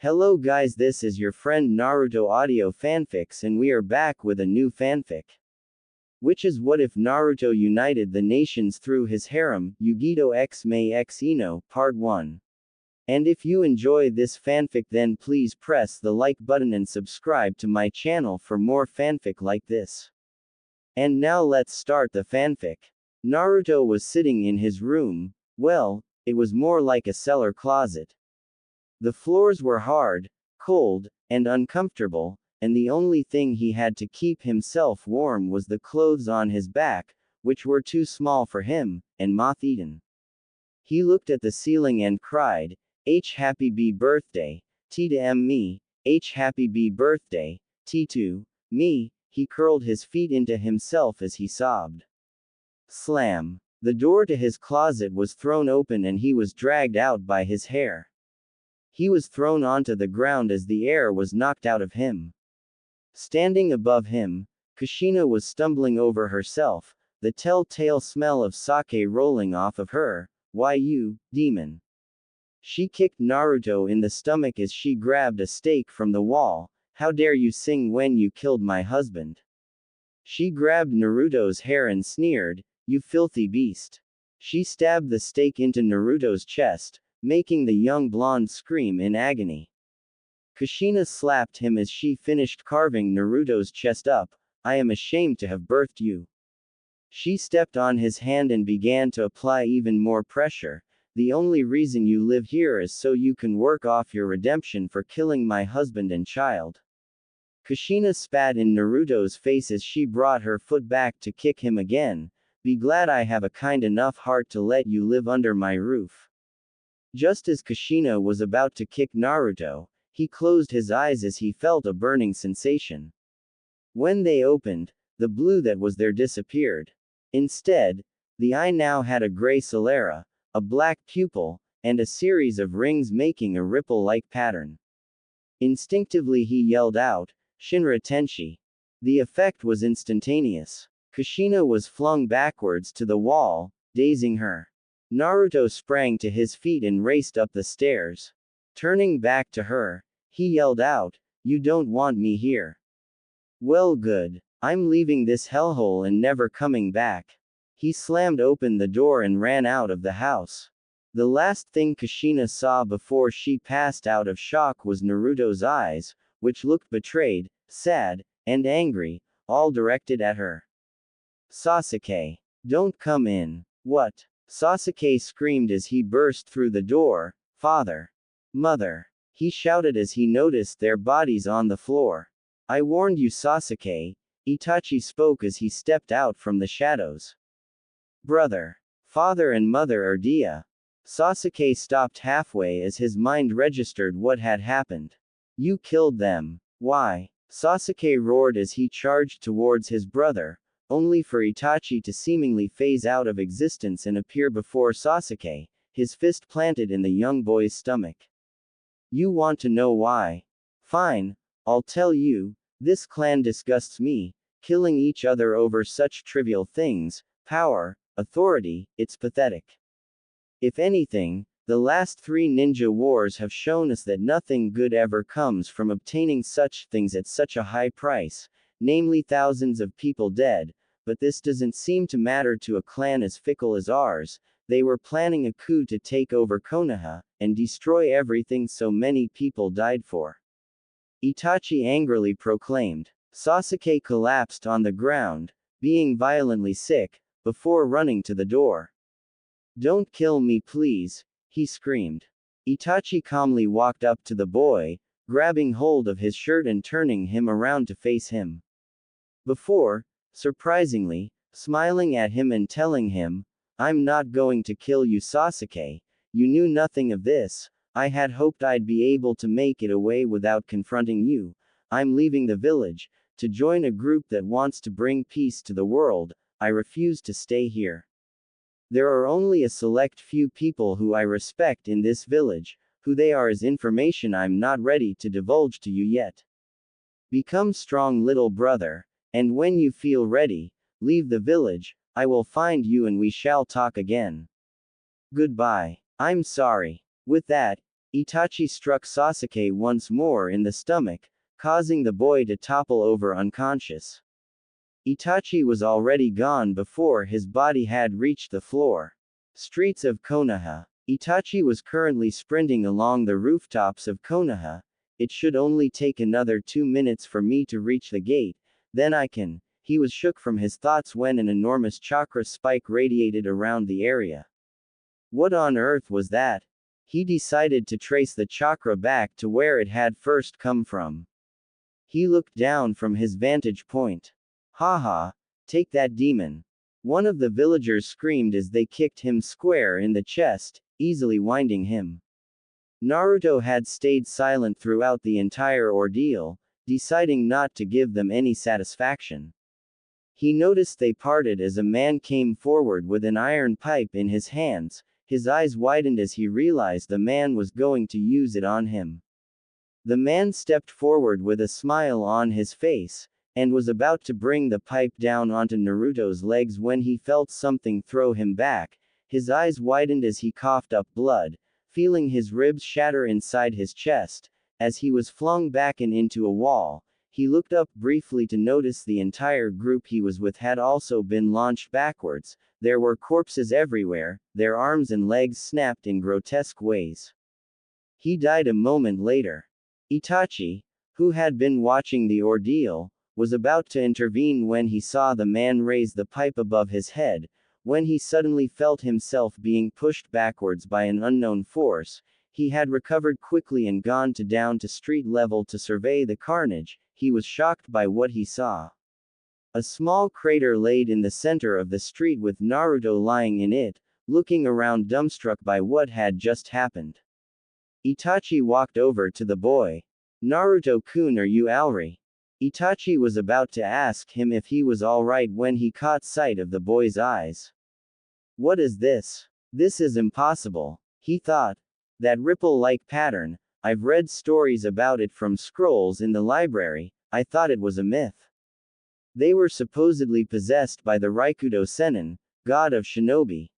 Hello guys, this is your friend Naruto Audio Fanfics and we are back with a new fanfic. Which is what if Naruto united the nations through his harem, Yugito x Mei x Ino, Part 1. And if you enjoy this fanfic then please press the like button and subscribe to my channel for more fanfic like this. And now let's start the fanfic. Naruto was sitting in his room, well, it was more like a cellar closet. The floors were hard, cold, and uncomfortable, and the only thing he had to keep himself warm was the clothes on his back, which were too small for him, and moth-eaten. He looked at the ceiling and cried, H happy B birthday, T to M me, H happy B birthday, T to me. He curled his feet into himself as he sobbed. Slam. The door to his closet was thrown open and he was dragged out by his hair. He was thrown onto the ground as the air was knocked out of him. Standing above him, Kushina was stumbling over herself, the telltale smell of sake rolling off of her. Why you, demon? She kicked Naruto in the stomach as she grabbed a stake from the wall. How dare you sing when you killed my husband? She grabbed Naruto's hair and sneered, you filthy beast. She stabbed the stake into Naruto's chest, making the young blonde scream in agony. Kushina slapped him as she finished carving Naruto's chest up. I am ashamed to have birthed you. She stepped on his hand and began to apply even more pressure. The only reason you live here is so you can work off your redemption for killing my husband and child. Kushina spat in Naruto's face as she brought her foot back to kick him again. Be glad I have a kind enough heart to let you live under my roof. Just as Kushina was about to kick Naruto, he closed his eyes as he felt a burning sensation. When they opened, the blue that was there disappeared. Instead, the eye now had a gray sclera, a black pupil, and a series of rings making a ripple-like pattern. Instinctively he yelled out, Shinra Tenshi. The effect was instantaneous. Kushina was flung backwards to the wall, dazing her. Naruto sprang to his feet and raced up the stairs. Turning back to her, he yelled out, You don't want me here. Well good. I'm leaving this hellhole and never coming back. He slammed open the door and ran out of the house. The last thing Kushina saw before she passed out of shock was Naruto's eyes, which looked betrayed, sad, and angry, all directed at her. Sasuke. Don't come in. What? Sasuke screamed as he burst through the door, Father! Mother! He shouted as he noticed their bodies on the floor. I warned you Sasuke, Itachi spoke as he stepped out from the shadows. Brother! Father and mother are dia. Sasuke stopped halfway as his mind registered what had happened. You killed them. Why? Sasuke roared as he charged towards his brother, only for Itachi to seemingly phase out of existence and appear before Sasuke, his fist planted in the young boy's stomach. You want to know why? Fine, I'll tell you, this clan disgusts me, killing each other over such trivial things, power, authority, it's pathetic. If anything, the last 3 ninja wars have shown us that nothing good ever comes from obtaining such things at such a high price, namely thousands of people dead. But this doesn't seem to matter to a clan as fickle as ours. They were planning a coup to take over Konoha, and destroy everything so many people died for. Itachi angrily proclaimed. Sasuke collapsed on the ground, being violently sick, before running to the door. Don't kill me please, he screamed. Itachi calmly walked up to the boy, grabbing hold of his shirt and turning him around to face him. Before, surprisingly, smiling at him and telling him, I'm not going to kill you Sasuke, you knew nothing of this, I had hoped I'd be able to make it away without confronting you, I'm leaving the village, to join a group that wants to bring peace to the world, I refuse to stay here. There are only a select few people who I respect in this village, who they are is information I'm not ready to divulge to you yet. Become strong little brother. And when you feel ready, leave the village, I will find you and we shall talk again. Goodbye. I'm sorry. With that, Itachi struck Sasuke once more in the stomach, causing the boy to topple over unconscious. Itachi was already gone before his body had reached the floor. Streets of Konoha. Itachi was currently sprinting along the rooftops of Konoha. It should only take another 2 minutes for me to reach the gate, then I can. He was shook from his thoughts when an enormous chakra spike radiated around the area. What on earth was that? He decided to trace the chakra back to where it had first come from. He looked down from his vantage point. Haha, take that demon. One of the villagers screamed as they kicked him square in the chest, easily winding him. Naruto had stayed silent throughout the entire ordeal, deciding not to give them any satisfaction. He noticed they parted as a man came forward with an iron pipe in his hands. His eyes widened as he realized the man was going to use it on him. The man stepped forward with a smile on his face, and was about to bring the pipe down onto Naruto's legs when he felt something throw him back. His eyes widened as he coughed up blood, feeling his ribs shatter inside his chest. As he was flung back and into a wall, he looked up briefly to notice the entire group he was with had also been launched backwards. There were corpses everywhere, their arms and legs snapped in grotesque ways. He died a moment later. Itachi, who had been watching the ordeal, was about to intervene when he saw the man raise the pipe above his head. When he suddenly felt himself being pushed backwards by an unknown force, he had recovered quickly and gone down to street level to survey the carnage. He was shocked by what he saw. A small crater laid in the center of the street with Naruto lying in it, looking around dumbstruck by what had just happened. Itachi walked over to the boy. Naruto-kun, are you alright? Itachi was about to ask him if he was alright when he caught sight of the boy's eyes. What is this? This is impossible, he thought. That ripple-like pattern, I've read stories about it from scrolls in the library. I thought it was a myth. They were supposedly possessed by the Raikudo Sennin, god of shinobi.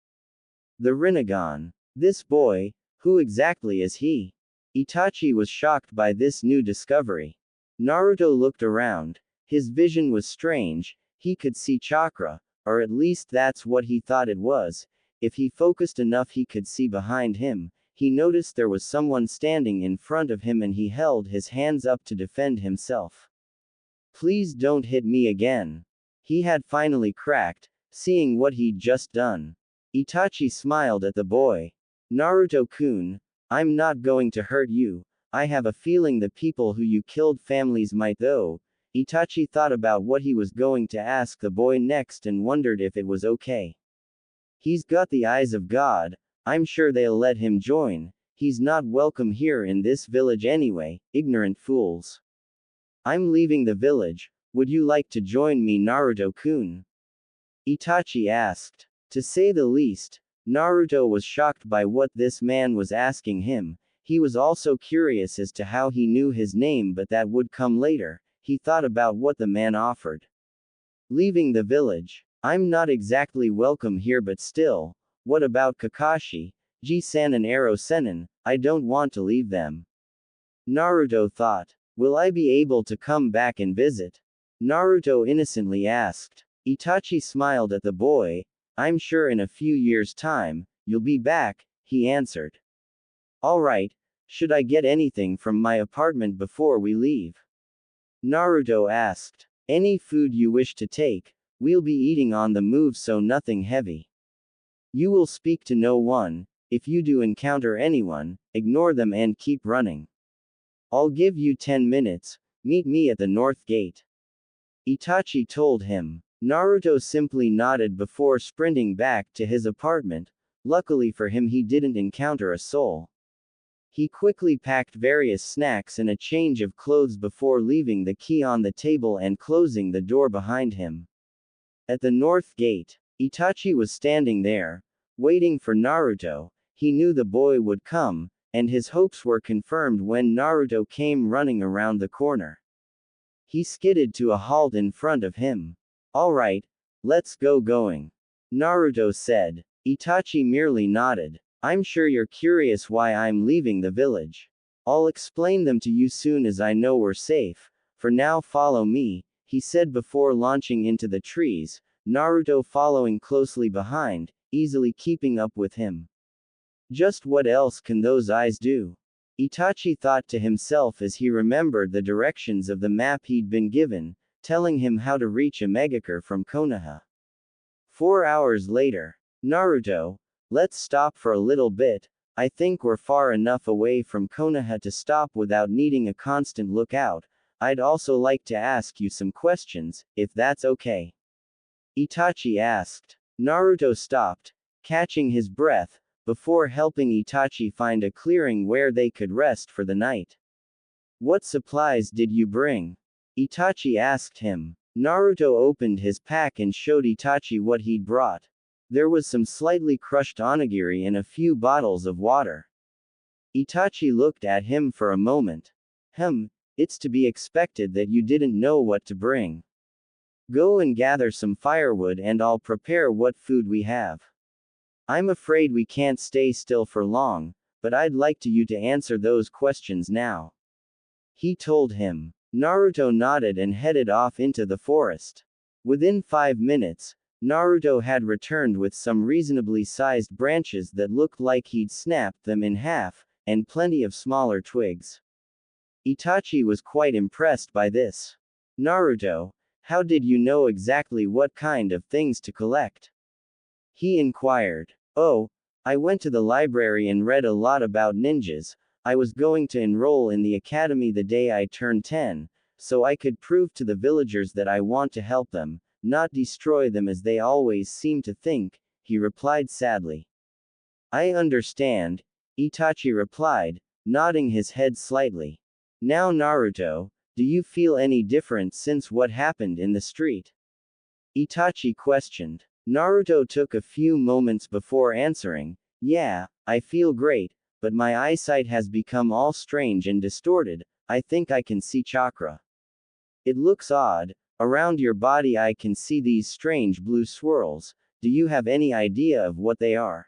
The Rinnegan. This boy, who exactly is he? Itachi was shocked by this new discovery. Naruto looked around. His vision was strange. He could see chakra, or at least that's what he thought it was. If he focused enough, he could see behind him. He noticed there was someone standing in front of him and he held his hands up to defend himself. Please don't hit me again. He had finally cracked, seeing what he'd just done. Itachi smiled at the boy. Naruto-kun, I'm not going to hurt you. I have a feeling the people who you killed families might though. Itachi thought about what he was going to ask the boy next and wondered if it was okay. He's got the eyes of God. I'm sure they'll let him join. He's not welcome here in this village anyway, ignorant fools. I'm leaving the village. Would you like to join me, Naruto-kun? Itachi asked. To say the least, Naruto was shocked by what this man was asking him. He was also curious as to how he knew his name, but that would come later. He thought about what the man offered. Leaving the village. I'm not exactly welcome here, but still. What about Kakashi, Ji-san and Ero Sennin? I don't want to leave them. Naruto thought. Will I be able to come back and visit? Naruto innocently asked. Itachi smiled at the boy. I'm sure in a few years' time, you'll be back, he answered. Alright, should I get anything from my apartment before we leave? Naruto asked. Any food you wish to take, we'll be eating on the move, so nothing heavy. You will speak to no one. If you do encounter anyone, ignore them and keep running. I'll give you 10 minutes, meet me at the north gate. Itachi told him. Naruto simply nodded before sprinting back to his apartment. Luckily for him, he didn't encounter a soul. He quickly packed various snacks and a change of clothes before leaving the key on the table and closing the door behind him. At the north gate, Itachi was standing there, waiting for Naruto. He knew the boy would come, and his hopes were confirmed when Naruto came running around the corner. He skidded to a halt in front of him. Alright, let's go going. Naruto said. Itachi merely nodded. I'm sure you're curious why I'm leaving the village. I'll explain them to you soon as I know we're safe. For now, follow me, he said before launching into the trees, Naruto following closely behind, easily keeping up with him. Just what else can those eyes do? Itachi thought to himself as he remembered the directions of the map he'd been given, telling him how to reach a Megakure from Konoha. 4 hours later. Naruto, let's stop for a little bit. I think we're far enough away from Konoha to stop without needing a constant lookout. I'd also like to ask you some questions, if that's okay. Itachi asked. Naruto stopped, catching his breath, before helping Itachi find a clearing where they could rest for the night. What supplies did you bring? Itachi asked him. Naruto opened his pack and showed Itachi what he'd brought. There was some slightly crushed onigiri and a few bottles of water. Itachi looked at him for a moment. It's to be expected that you didn't know what to bring. Go and gather some firewood and I'll prepare what food we have. I'm afraid we can't stay still for long, but I'd like you to answer those questions now. He told him. Naruto nodded and headed off into the forest. Within 5 minutes, Naruto had returned with some reasonably sized branches that looked like he'd snapped them in half, and plenty of smaller twigs. Itachi was quite impressed by this. Naruto, how did you know exactly what kind of things to collect? He inquired. Oh, I went to the library and read a lot about ninjas. I was going to enroll in the academy the day I turned 10, so I could prove to the villagers that I want to help them, not destroy them as they always seem to think, he replied sadly. I understand, Itachi replied, nodding his head slightly. Now Naruto, do you feel any different since what happened in the street? Itachi questioned. Naruto took a few moments before answering, yeah, I feel great, but my eyesight has become all strange and distorted. I think I can see chakra. It looks odd. Around your body I can see these strange blue swirls. Do you have any idea of what they are?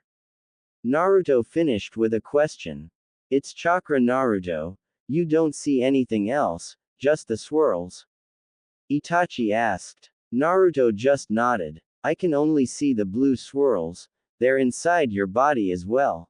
Naruto finished with a question. It's chakra, Naruto. You don't see anything else, just the swirls? Itachi asked. Naruto just nodded. I can only see the blue swirls. They're inside your body as well.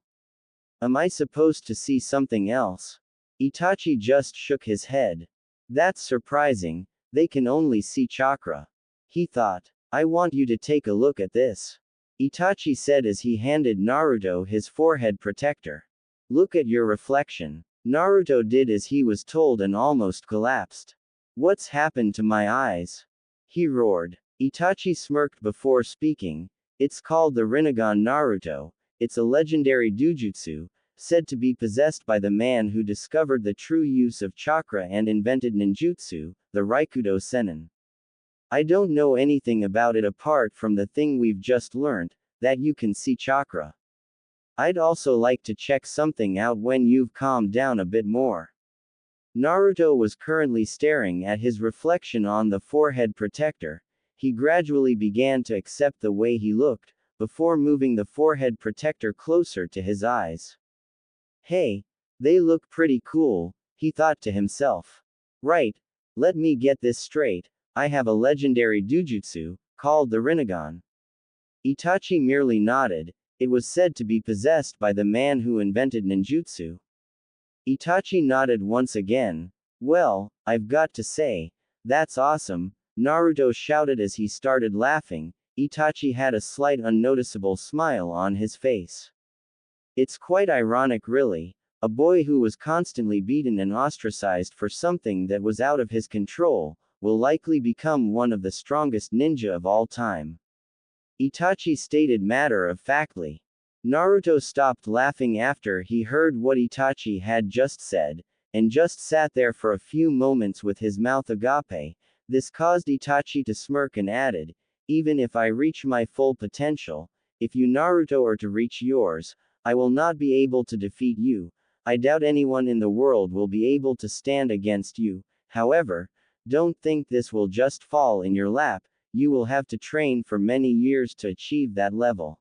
Am I supposed to see something else? Itachi just shook his head. That's surprising. They can only see chakra. He thought. I want you to take a look at this. Itachi said as he handed Naruto his forehead protector. Look at your reflection. Naruto did as he was told and almost collapsed. What's happened to my eyes? He roared. Itachi smirked before speaking. It's called the Rinnegan, Naruto. It's a legendary dujutsu, said to be possessed by the man who discovered the true use of chakra and invented ninjutsu, the Raikudo Sennin. I don't know anything about it apart from the thing we've just learned, that you can see chakra. I'd also like to check something out when you've calmed down a bit more. Naruto was currently staring at his reflection on the forehead protector. He gradually began to accept the way he looked, before moving the forehead protector closer to his eyes. Hey, they look pretty cool, he thought to himself. Right, let me get this straight, I have a legendary dujutsu, called the Rinnegan. Itachi merely nodded. It was said to be possessed by the man who invented ninjutsu. Itachi nodded once again. Well, I've got to say, that's awesome, Naruto shouted as he started laughing. Itachi had a slight unnoticeable smile on his face. It's quite ironic really, a boy who was constantly beaten and ostracized for something that was out of his control, will likely become one of the strongest ninja of all time. Itachi stated matter-of-factly. Naruto stopped laughing after he heard what Itachi had just said, and just sat there for a few moments with his mouth agape. This caused Itachi to smirk and added, even if I reach my full potential, if you Naruto are to reach yours, I will not be able to defeat you. I doubt anyone in the world will be able to stand against you. However, don't think this will just fall in your lap. You will have to train for many years to achieve that level.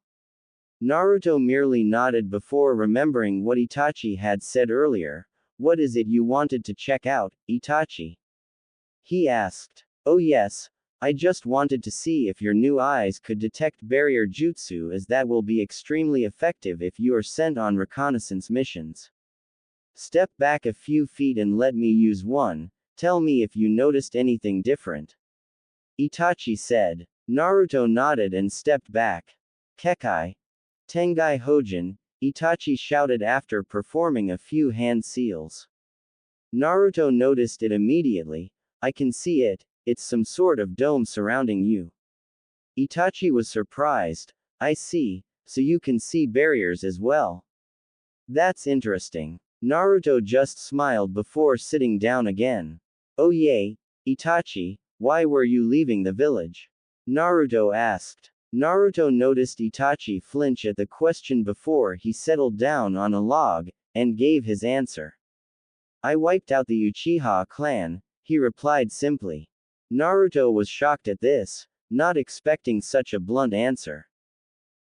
Naruto merely nodded before remembering what Itachi had said earlier. What is it you wanted to check out, Itachi? He asked. Oh yes, I just wanted to see if your new eyes could detect barrier jutsu, as that will be extremely effective if you are sent on reconnaissance missions. Step back a few feet and let me use one. Tell me if you noticed anything different. Itachi said. Naruto nodded and stepped back. Kekai. Tengai Hojin, Itachi shouted after performing a few hand seals. Naruto noticed it immediately. I can see it, it's some sort of dome surrounding you. Itachi was surprised. I see, so you can see barriers as well. That's interesting. Naruto just smiled before sitting down again. Oh yay, Itachi, why were you leaving the village? Naruto asked. Naruto noticed Itachi flinch at the question before he settled down on a log, and gave his answer. I wiped out the Uchiha clan, he replied simply. Naruto was shocked at this, not expecting such a blunt answer.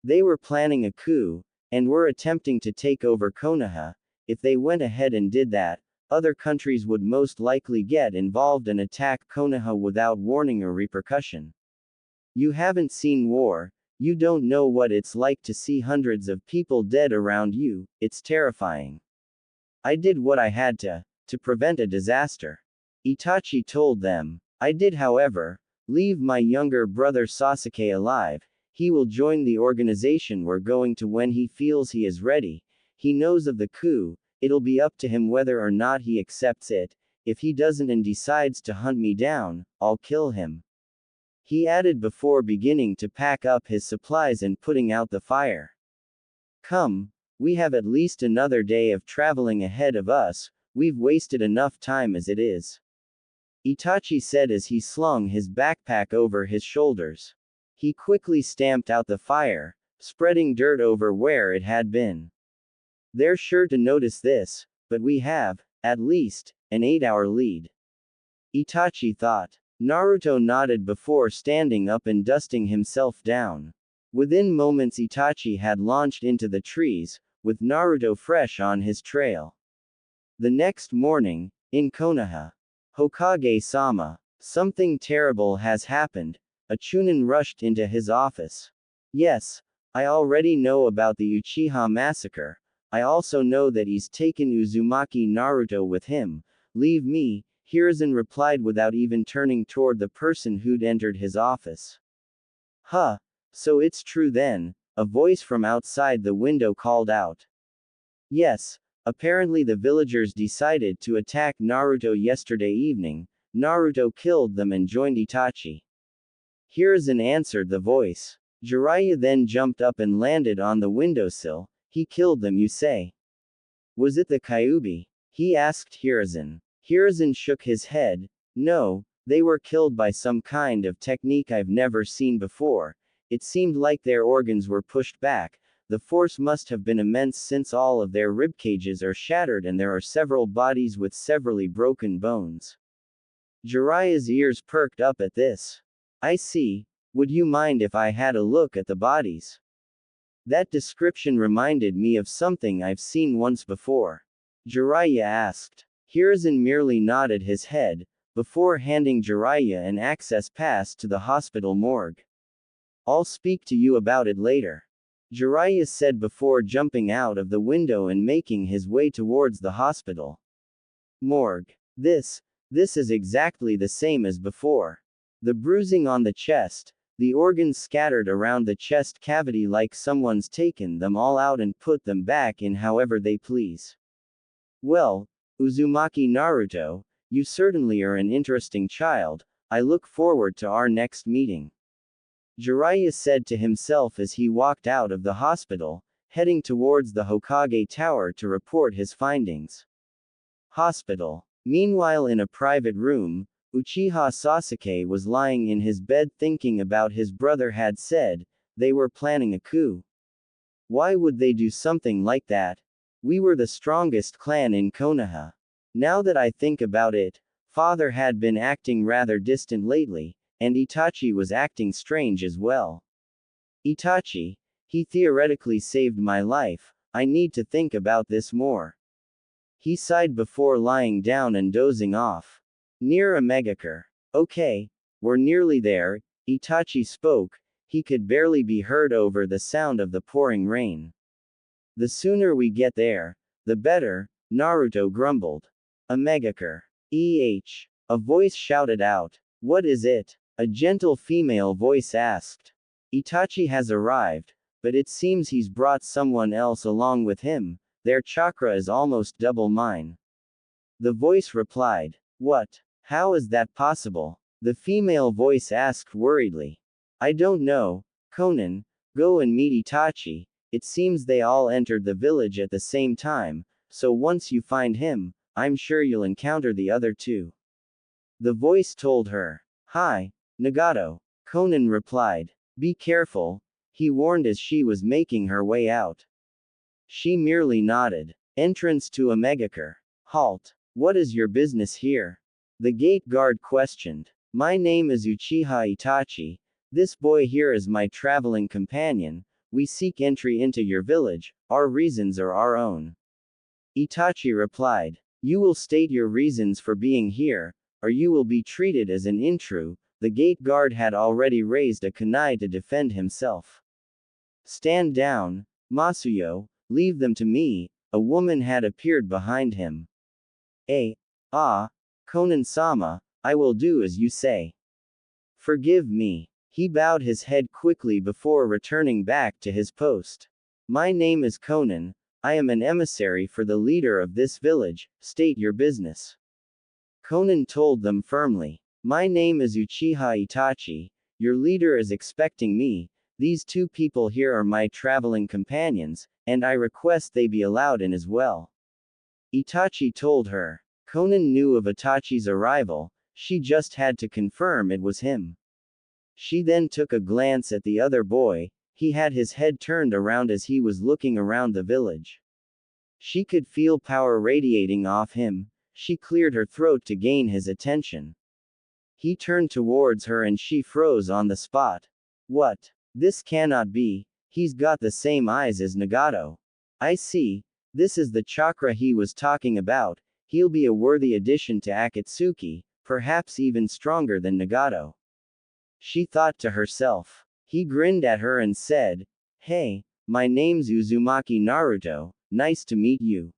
They were planning a coup, and were attempting to take over Konoha. If they went ahead and did that, other countries would most likely get involved and attack Konoha without warning or repercussion. You haven't seen war, you don't know what it's like to see hundreds of people dead around you, it's terrifying. I did what I had to prevent a disaster. Itachi told them. I did, however, leave my younger brother Sasuke alive. He will join the organization we're going to when he feels he is ready. He knows of the coup, it'll be up to him whether or not he accepts it. If he doesn't and decides to hunt me down, I'll kill him. He added before beginning to pack up his supplies and putting out the fire. Come, we have at least another day of traveling ahead of us, we've wasted enough time as it is. Itachi said as he slung his backpack over his shoulders. He quickly stamped out the fire, spreading dirt over where it had been. They're sure to notice this, but we have, at least, an 8-hour lead. Itachi thought. Naruto nodded before standing up and dusting himself down. Within moments Itachi had launched into the trees, with Naruto fresh on his trail. The next morning, in Konoha. Hokage-sama, something terrible has happened. A Chunin rushed into his office. Yes, I already know about the Uchiha massacre. I also know that he's taken Uzumaki Naruto with him. Leave me, Hiruzen replied without even turning toward the person who'd entered his office. Huh, so it's true then, a voice from outside the window called out. Yes. Apparently the villagers decided to attack Naruto yesterday evening. Naruto killed them and joined Itachi. Hiruzen answered the voice. Jiraiya then jumped up and landed on the windowsill. He killed them, you say? Was it the Kyuubi? He asked Hiruzen. Hiruzen shook his head. No, they were killed by some kind of technique I've never seen before. It seemed like their organs were pushed back. The force must have been immense since all of their ribcages are shattered and there are several bodies with severely broken bones. Jiraiya's ears perked up at this. I see. Would you mind if I had a look at the bodies? That description reminded me of something I've seen once before. Jiraiya asked. Hiruzen merely nodded his head, before handing Jiraiya an access pass to the hospital morgue. I'll speak to you about it later. Jiraiya said before jumping out of the window and making his way towards the hospital. Morgue. This is exactly the same as before. The bruising on the chest, the organs scattered around the chest cavity like someone's taken them all out and put them back in however they please. Well, Uzumaki Naruto, you certainly are an interesting child. I look forward to our next meeting. Jiraiya said to himself as he walked out of the hospital, heading towards the Hokage Tower to report his findings. Hospital. Meanwhile, in a private room, Uchiha Sasuke was lying in his bed thinking about his brother had said, they were planning a coup. Why would they do something like that? We were the strongest clan in Konoha. Now that I think about it, father had been acting rather distant lately, and Itachi was acting strange as well. Itachi, He theoretically saved my life. I need to think about this more. He sighed before lying down and dozing off. Near a megacure. Okay, we're nearly there, Itachi spoke. He could barely be heard over the sound of the pouring rain. The sooner we get there, the better, Naruto grumbled. A megacure. A voice shouted out. What is it? A gentle female voice asked. Itachi has arrived, but it seems he's brought someone else along with him. Their chakra is almost double mine. The voice replied. What? How is that possible? The female voice asked worriedly. I don't know, Conan. Go and meet Itachi. It seems they all entered the village at the same time, so once you find him, I'm sure you'll encounter the other two. The voice told her. Hi, Nagato. Conan replied. Be careful, he warned as she was making her way out. She merely nodded. Entrance to a megacure. Halt. What is your business here? The gate guard questioned. My name is Uchiha Itachi. This boy here is my traveling companion. We seek entry into your village. Our reasons are our own. Itachi replied. You will state your reasons for being here, or you will be treated as an intruder. The gate guard had already raised a kunai to defend himself. Stand down, Masuyo, leave them to me. A woman had appeared behind him. Konan-sama, I will do as you say. Forgive me. He bowed his head quickly before returning back to his post. My name is Conan. I am an emissary for the leader of this village. State your business. Conan told them firmly. My name is Uchiha Itachi. Your leader is expecting me. These two people here are my traveling companions, and I request they be allowed in as well. Itachi told her. Conan knew of Itachi's arrival. She just had to confirm it was him. She then took a glance at the other boy. He had his head turned around as he was looking around the village. She could feel power radiating off him. She cleared her throat to gain his attention. He turned towards her and she froze on the spot. What? This cannot be. He's got the same eyes as Nagato. I see. This is the chakra he was talking about. He'll be a worthy addition to Akatsuki, perhaps even stronger than Nagato. She thought to herself. He grinned at her and said, Hey, my name's Uzumaki Naruto, nice to meet you.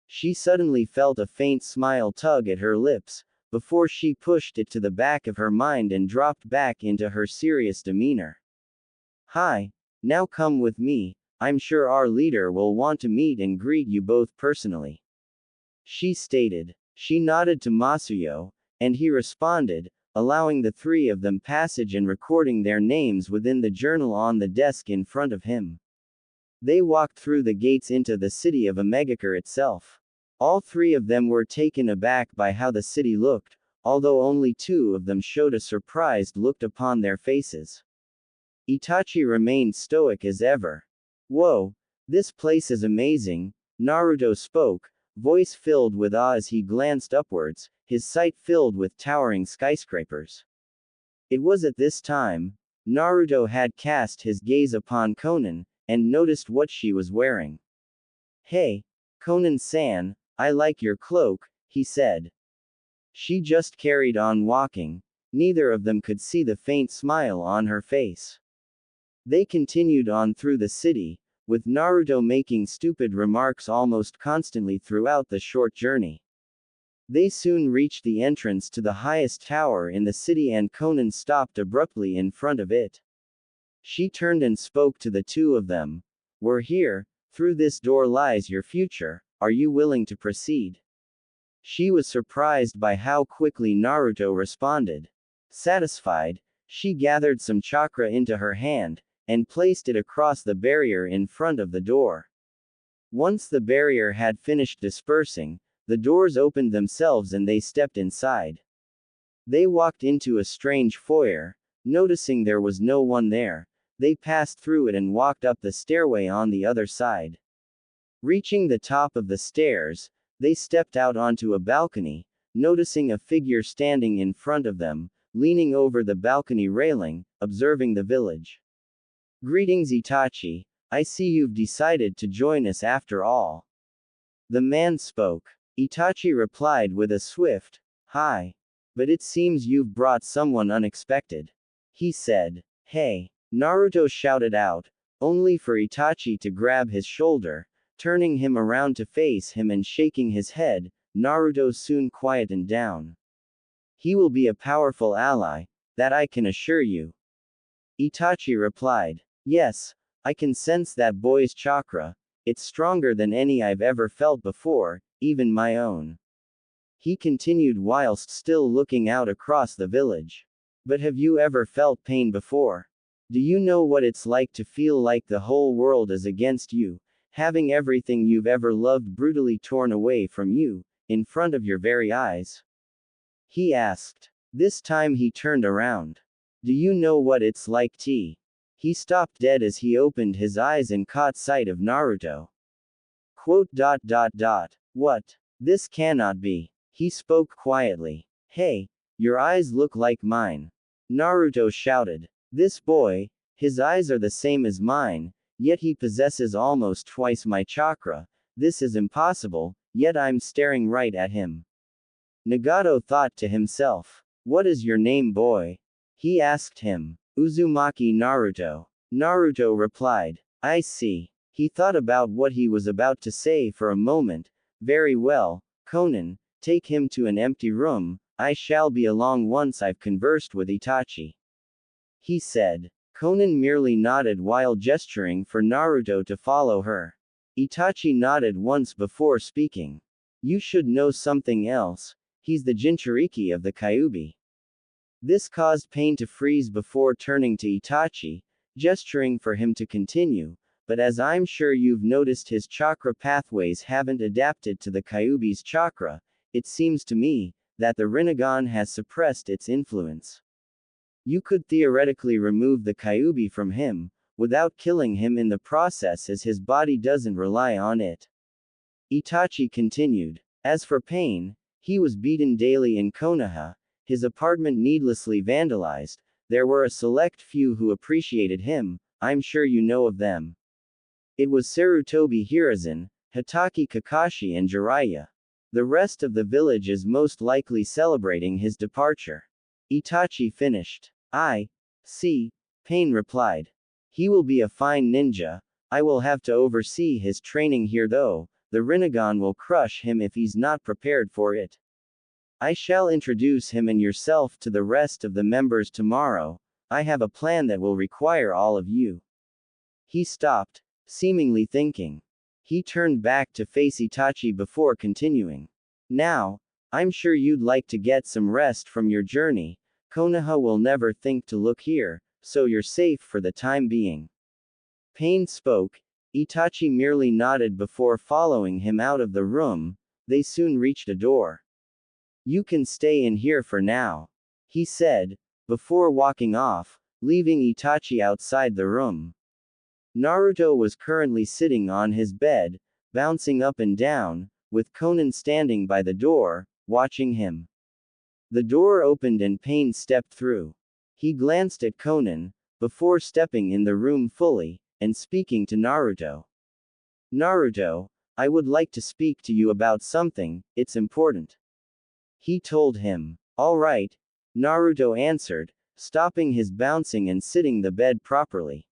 She suddenly felt a faint smile tug at her lips, before she pushed it to the back of her mind and dropped back into her serious demeanor. Hi, now come with me, I'm sure our leader will want to meet and greet you both personally. She stated. She nodded to Masuyo, and he responded, allowing the three of them passage and recording their names within the journal on the desk in front of him. They walked through the gates into the city of Megacure itself. All three of them were taken aback by how the city looked, although only two of them showed a surprised look upon their faces. Itachi remained stoic as ever. Whoa, this place is amazing, Naruto spoke, voice filled with awe as he glanced upwards, his sight filled with towering skyscrapers. It was at this time, Naruto had cast his gaze upon Conan, and noticed what she was wearing. Hey, Conan-san, I like your cloak, he said. She just carried on walking. Neither of them could see the faint smile on her face. They continued on through the city, with Naruto making stupid remarks almost constantly throughout the short journey. They soon reached the entrance to the highest tower in the city and Conan stopped abruptly in front of it. She turned and spoke to the two of them. We're here, through this door lies your future, are you willing to proceed? She was surprised by how quickly Naruto responded. Satisfied, she gathered some chakra into her hand, and placed it across the barrier in front of the door. Once the barrier had finished dispersing, the doors opened themselves and they stepped inside. They walked into a strange foyer. Noticing there was no one there, they passed through it and walked up the stairway on the other side. Reaching the top of the stairs, they stepped out onto a balcony, noticing a figure standing in front of them, leaning over the balcony railing, observing the village. Greetings Itachi, I see you've decided to join us after all. The man spoke. Itachi replied with a swift, "Hi. But it seems you've brought someone unexpected." He said. "Hey!" Naruto shouted out, only for Itachi to grab his shoulder, turning him around to face him and shaking his head. Naruto soon quietened down. "He will be a powerful ally, that I can assure you." Itachi replied. "Yes, I can sense that boy's chakra. It's stronger than any I've ever felt before, even my own." He continued whilst still looking out across the village. "But have you ever felt pain before? Do you know what it's like to feel like the whole world is against you, having everything you've ever loved brutally torn away from you, in front of your very eyes?" He asked. This time he turned around. "Do you know what it's like T?" He stopped dead as he opened his eyes and caught sight of Naruto. Quote. "What? This cannot be." He spoke quietly. "Hey, your eyes look like mine." Naruto shouted. "This boy, his eyes are the same as mine, yet he possesses almost twice my chakra. This is impossible, yet I'm staring right at him." Nagato thought to himself. "What is your name, boy?" He asked him. "Uzumaki Naruto." Naruto replied. "I see." He thought about what he was about to say for a moment. "Very well, Konan, take him to an empty room, I shall be along once I've conversed with Itachi," he said. Konan merely nodded while gesturing for Naruto to follow her. Itachi nodded once before speaking. "You should know something else. He's the Jinchuriki of the Kyuubi." This caused Pain to freeze before turning to Itachi, gesturing for him to continue, "But as I'm sure you've noticed, his chakra pathways haven't adapted to the Kyuubi's chakra. It seems to me that the Rinnegan has suppressed its influence. You could theoretically remove the Kyuubi from him, without killing him in the process, as his body doesn't rely on it." Itachi continued. As for Pain, he was beaten daily in Konoha, his apartment needlessly vandalized. There were a select few who appreciated him, I'm sure you know of them. It was Sarutobi Hiruzen, Hitaki Kakashi and Jiraiya. The rest of the village is most likely celebrating his departure. Itachi finished. "I see," Pain replied. "He will be a fine ninja. I will have to oversee his training here though. The Rinnegan will crush him if he's not prepared for it. I shall introduce him and yourself to the rest of the members tomorrow. I have a plan that will require all of you." He stopped, seemingly thinking. He turned back to face Itachi before continuing. "Now, I'm sure you'd like to get some rest from your journey. Konoha will never think to look here, so you're safe for the time being." Pain spoke. Itachi merely nodded before following him out of the room. They soon reached a door. "You can stay in here for now," he said, before walking off, leaving Itachi outside the room. Naruto was currently sitting on his bed, bouncing up and down, with Konan standing by the door, watching him. The door opened and Pain stepped through. He glanced at Konan, before stepping in the room fully, and speaking to Naruto. "Naruto, I would like to speak to you about something, it's important," he told him. "All right," Naruto answered, stopping his bouncing and sitting the bed properly.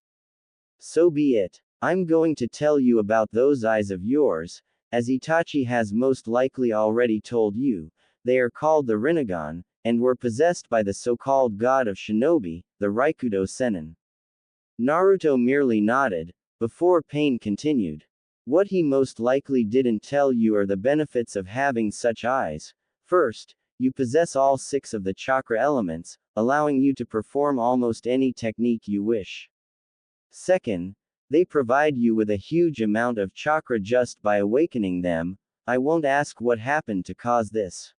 "So be it. I'm going to tell you about those eyes of yours. As Itachi has most likely already told you, they are called the Rinnegan, and were possessed by the so-called god of shinobi, the Raikudo Sennin." Naruto merely nodded, before Pain continued. "What he most likely didn't tell you are the benefits of having such eyes. First, you possess all 6 of the chakra elements, allowing you to perform almost any technique you wish. Second, they provide you with a huge amount of chakra just by awakening them. I won't ask what happened to cause this.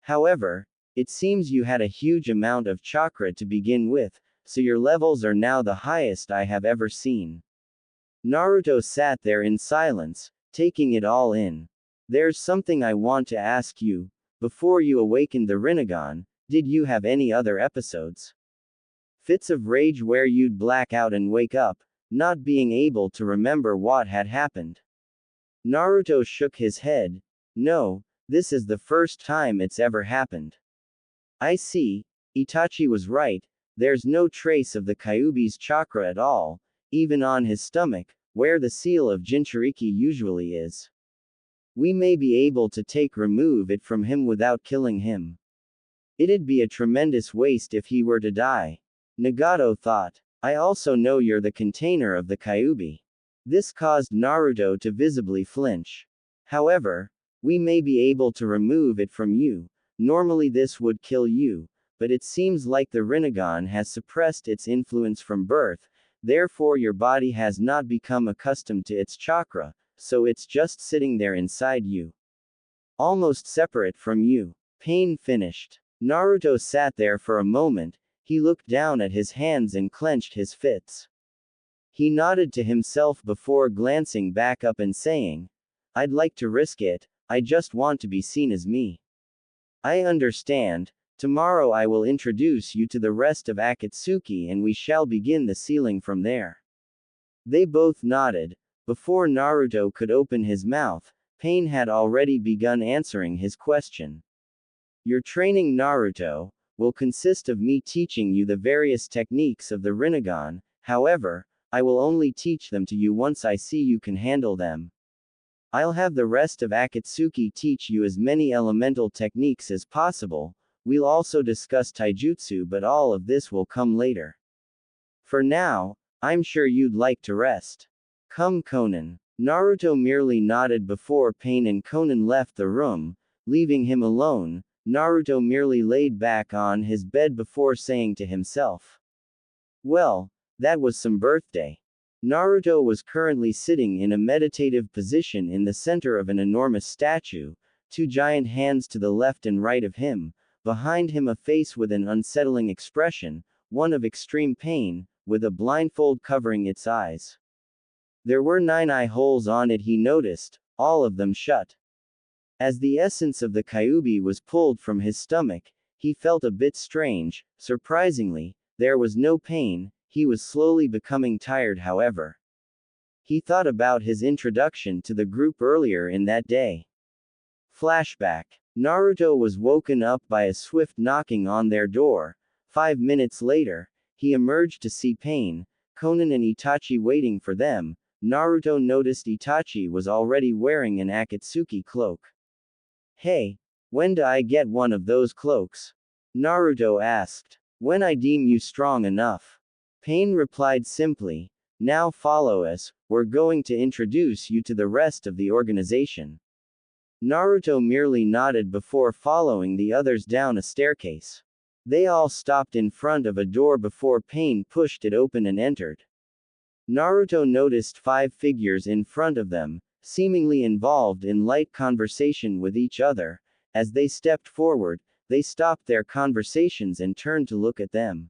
However, it seems you had a huge amount of chakra to begin with, so your levels are now the highest I have ever seen." Naruto sat there in silence, taking it all in. "There's something I want to ask you. Before you awakened the Rinnegan, did you have any other episodes?" Fits of rage where you'd black out and wake up, not being able to remember what had happened. Naruto shook his head. No, this is the first time it's ever happened. I see, Itachi was right, there's no trace of the Kyuubi's chakra at all, even on his stomach, where the seal of Jinchuriki usually is. We may be able to remove it from him without killing him. It'd be a tremendous waste if he were to die. Nagato thought. I also know you're the container of the Kyuubi. This caused Naruto to visibly flinch. However, we may be able to remove it from you. Normally this would kill you, but it seems like the Rinnegan has suppressed its influence from birth, therefore your body has not become accustomed to its chakra, so it's just sitting there inside you. Almost separate from you. Pain finished. Naruto sat there for a moment, he looked down at his hands and clenched his fists. He nodded to himself before glancing back up and saying, I'd like to risk it, I just want to be seen as me. I understand, tomorrow I will introduce you to the rest of Akatsuki and we shall begin the sealing from there. They both nodded. Before Naruto could open his mouth, Pain had already begun answering his question. Your training, Naruto, will consist of me teaching you the various techniques of the Rinnegan, however, I will only teach them to you once I see you can handle them. I'll have the rest of Akatsuki teach you as many elemental techniques as possible, we'll also discuss taijutsu but all of this will come later. For now, I'm sure you'd like to rest. Come Konan. Naruto merely nodded before Pain and Konan left the room, leaving him alone. Naruto merely laid back on his bed before saying to himself. Well, that was some birthday. Naruto was currently sitting in a meditative position in the center of an enormous statue, two giant hands to the left and right of him, behind him a face with an unsettling expression, one of extreme pain, with a blindfold covering its eyes. There were 9 eye holes on it, he noticed, all of them shut. As the essence of the Kyuubi was pulled from his stomach, he felt a bit strange. Surprisingly, there was no pain, he was slowly becoming tired however. He thought about his introduction to the group earlier in that day. Flashback. Naruto was woken up by a swift knocking on their door. 5 minutes later, he emerged to see Pain, Konan and Itachi waiting for them. Naruto noticed Itachi was already wearing an Akatsuki cloak. Hey, when do I get one of those cloaks? Naruto asked. When I deem you strong enough. Pain replied simply. Now follow us, we're going to introduce you to the rest of the organization. Naruto merely nodded before following the others down a staircase. They all stopped in front of a door before Pain pushed it open and entered. Naruto noticed 5 figures in front of them, seemingly involved in light conversation with each other. As they stepped forward, they stopped their conversations and turned to look at them.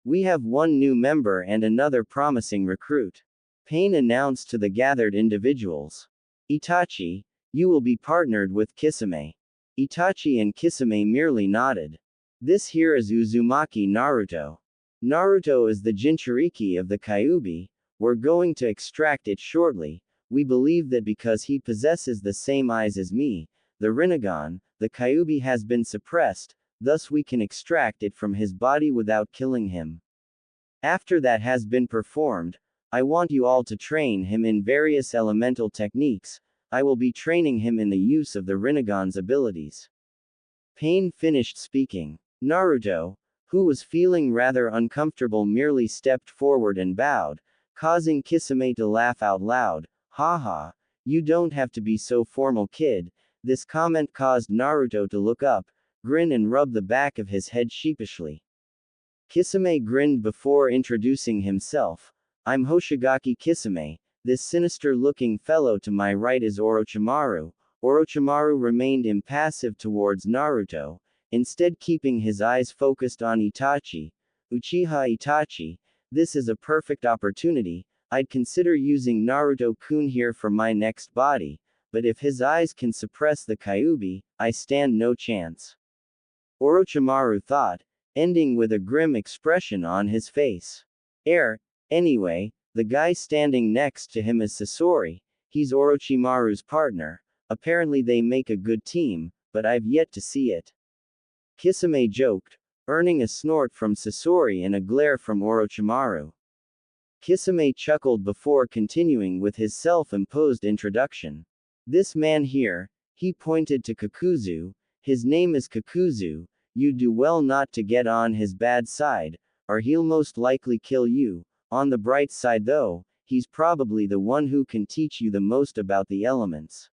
We have one new member and another promising recruit. Pain announced to the gathered individuals. Itachi, you will be partnered with Kisame. Itachi and Kisame merely nodded. This here is Uzumaki Naruto. Naruto is the Jinchuriki of the Kyuubi. We're going to extract it shortly. We believe that because he possesses the same eyes as me, the Rinnegan, the Kyuubi has been suppressed, thus we can extract it from his body without killing him. After that has been performed, I want you all to train him in various elemental techniques. I will be training him in the use of the Rinnegan's abilities. Pain finished speaking. Naruto, who was feeling rather uncomfortable, merely stepped forward and bowed, causing Kisame to laugh out loud. Haha, you don't have to be so formal, kid. This comment caused Naruto to look up, grin and rub the back of his head sheepishly. Kisame grinned before introducing himself. I'm Hoshigaki Kisame. This sinister-looking fellow to my right is Orochimaru. Orochimaru remained impassive towards Naruto, instead keeping his eyes focused on Itachi. Uchiha Itachi, this is a perfect opportunity. I'd consider using Naruto-kun here for my next body, but if his eyes can suppress the Kyuubi, I stand no chance. Orochimaru thought. ending with a grim expression on his face. Anyway, the guy standing next to him is Sasori. He's Orochimaru's partner. Apparently they make a good team, but I've yet to see it. Kisame joked, earning a snort from Sasori and a glare from Orochimaru. Kisame chuckled before continuing with his self-imposed introduction. This man here, he pointed to Kakuzu, his name is Kakuzu, you do well not to get on his bad side, or he'll most likely kill you. On the bright side though, he's probably the one who can teach you the most about the elements.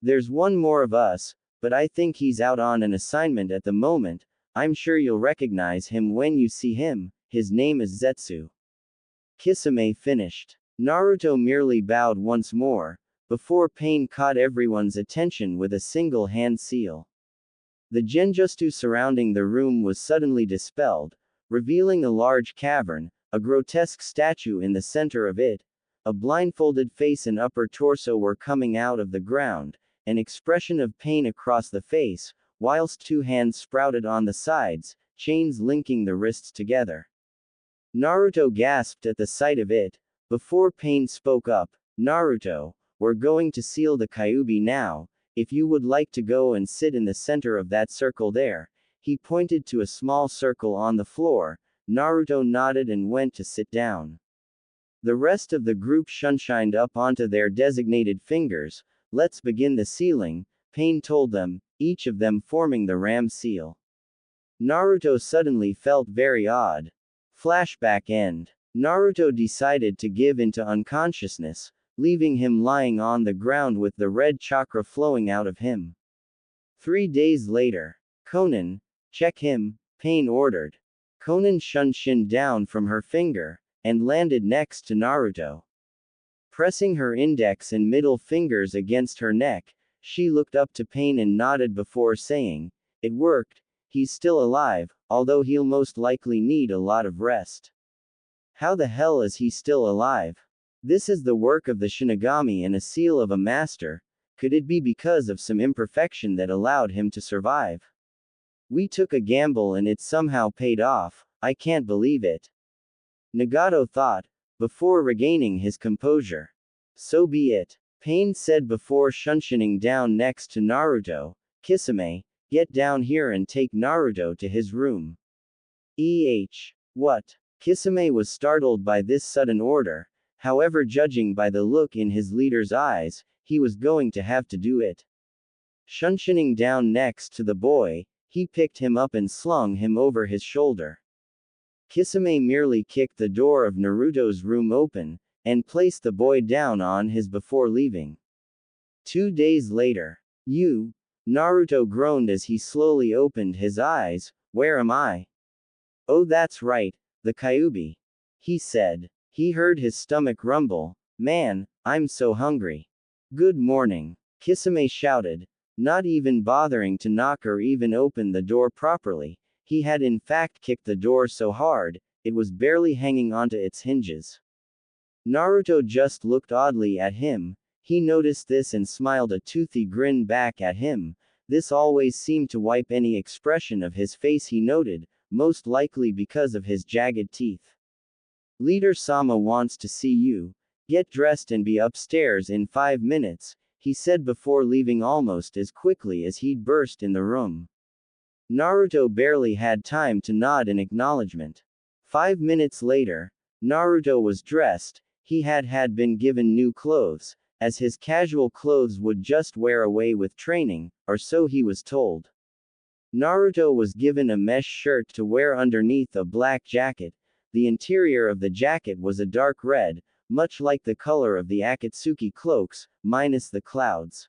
There's one more of us, but I think he's out on an assignment at the moment. I'm sure you'll recognize him when you see him. His name is Zetsu. Kisame finished. Naruto merely bowed once more, before Pain caught everyone's attention with a single hand seal. The genjutsu surrounding the room was suddenly dispelled, revealing a large cavern, a grotesque statue in the center of it. A blindfolded face and upper torso were coming out of the ground, an expression of pain across the face, whilst two hands sprouted on the sides, chains linking the wrists together. Naruto gasped at the sight of it, before Pain spoke up. Naruto, we're going to seal the Kyuubi now. If you would like to go and sit in the center of that circle there. He pointed to a small circle on the floor. Naruto nodded and went to sit down. The rest of the group shunshined up onto their designated fingers. Let's begin the sealing, Pain told them, each of them forming the ram seal. Naruto suddenly felt very odd. Flashback end. Naruto decided to give into unconsciousness, leaving him lying on the ground with the red chakra flowing out of him. 3 days later. Konan, check him, Pain ordered. Konan shunshined down from her finger, and landed next to Naruto. Pressing her index and middle fingers against her neck, she looked up to Pain and nodded before saying, it worked, he's still alive, although he'll most likely need a lot of rest. How the hell is he still alive? This is the work of the Shinigami and a seal of a master. Could it be because of some imperfection that allowed him to survive? We took a gamble and it somehow paid off, I can't believe it. Nagato thought, before regaining his composure. So be it, Pain said before shunshining down next to Naruto. Kisame, get down here and take Naruto to his room. What? Kisame was startled by this sudden order. However, judging by the look in his leader's eyes, he was going to have to do it. Shunshining down next to the boy, he picked him up and slung him over his shoulder. Kisame merely kicked the door of Naruto's room open, and placed the boy down on his before leaving. 2 days later. Naruto groaned as he slowly opened his eyes. Where am I? Oh, that's right, the Kyuubi. He said. He heard his stomach rumble. Man, I'm so hungry. Good morning. Kisame shouted, not even bothering to knock or even open the door properly. He had in fact kicked the door so hard, it was barely hanging onto its hinges. Naruto just looked oddly at him. He noticed this and smiled a toothy grin back at him. This always seemed to wipe any expression of his face, he noted, most likely because of his jagged teeth. Leader Sama wants to see you. Get dressed and be upstairs in 5 minutes, he said before leaving almost as quickly as he'd burst in the room. Naruto barely had time to nod in acknowledgement. 5 minutes later, Naruto was dressed. He had been given new clothes, as his casual clothes would just wear away with training, or so he was told. Naruto was given a mesh shirt to wear underneath a black jacket. The interior of the jacket was a dark red, much like the color of the Akatsuki cloaks, minus the clouds.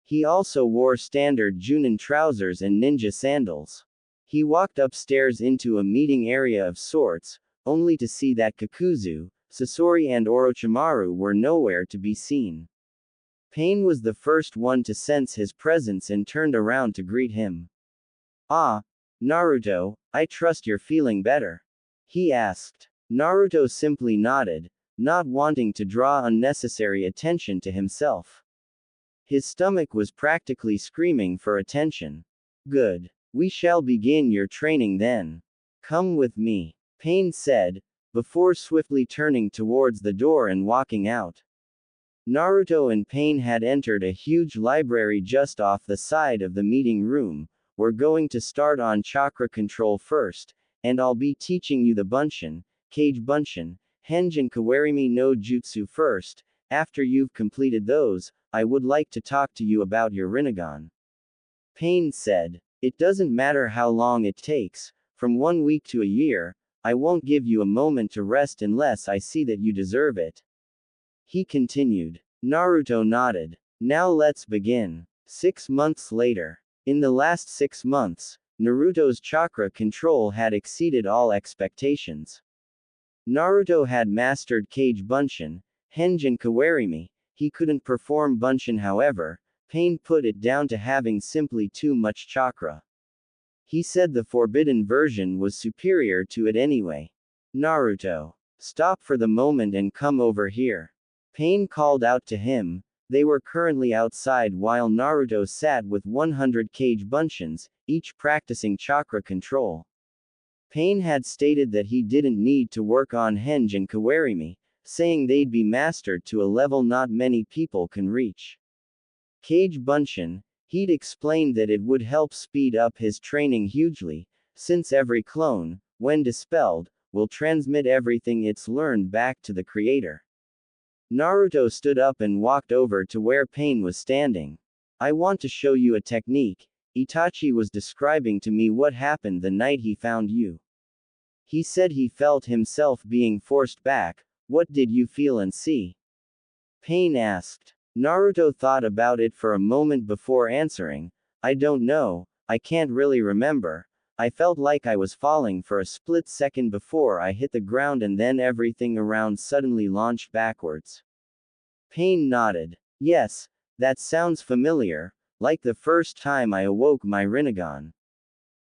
He also wore standard Junin trousers and ninja sandals. He walked upstairs into a meeting area of sorts, only to see that Kakuzu, Sasori and Orochimaru were nowhere to be seen. Pain was the first one to sense his presence and turned around to greet him. Ah, Naruto, I trust you're feeling better. He asked. Naruto simply nodded, not wanting to draw unnecessary attention to himself. His stomach was practically screaming for attention. Good. We shall begin your training then. Come with me, Pain said, before swiftly turning towards the door and walking out. Naruto and Pain had entered a huge library just off the side of the meeting room. We're going to start on chakra control first, and I'll be teaching you the Bunshin, Kage Bunshin, Henjin Kawarimi no Jutsu first. After you've completed those, I would like to talk to you about your Rinnegan. Pain said. It doesn't matter how long it takes, from 1 week to a year, I won't give you a moment to rest unless I see that you deserve it. He continued. Naruto nodded. Now let's begin. 6 months later. In the last 6 months, Naruto's chakra control had exceeded all expectations. Naruto had mastered Kage Bunshin, Henjin Kawarimi. He couldn't perform Bunshin, however. Pain put it down to having simply too much chakra. He said the forbidden version was superior to it anyway. Naruto, stop for the moment and come over here. Pain called out to him. They were currently outside while Naruto sat with 100 Kage Bunshins, each practicing chakra control. Pain had stated that he didn't need to work on Henjin Kawarimi, saying they'd be mastered to a level not many people can reach. Kage Bunshin, he'd explained that it would help speed up his training hugely, since every clone, when dispelled, will transmit everything it's learned back to the creator. Naruto stood up and walked over to where Pain was standing. I want to show you a technique. Itachi was describing to me what happened the night he found you. He said he felt himself being forced back. What did you feel and see? Pain asked. Naruto thought about it for a moment before answering. I don't know, I can't really remember. I felt like I was falling for a split second before I hit the ground and then everything around suddenly launched backwards. Pain nodded. Yes, that sounds familiar, like the first time I awoke my Rinnegan.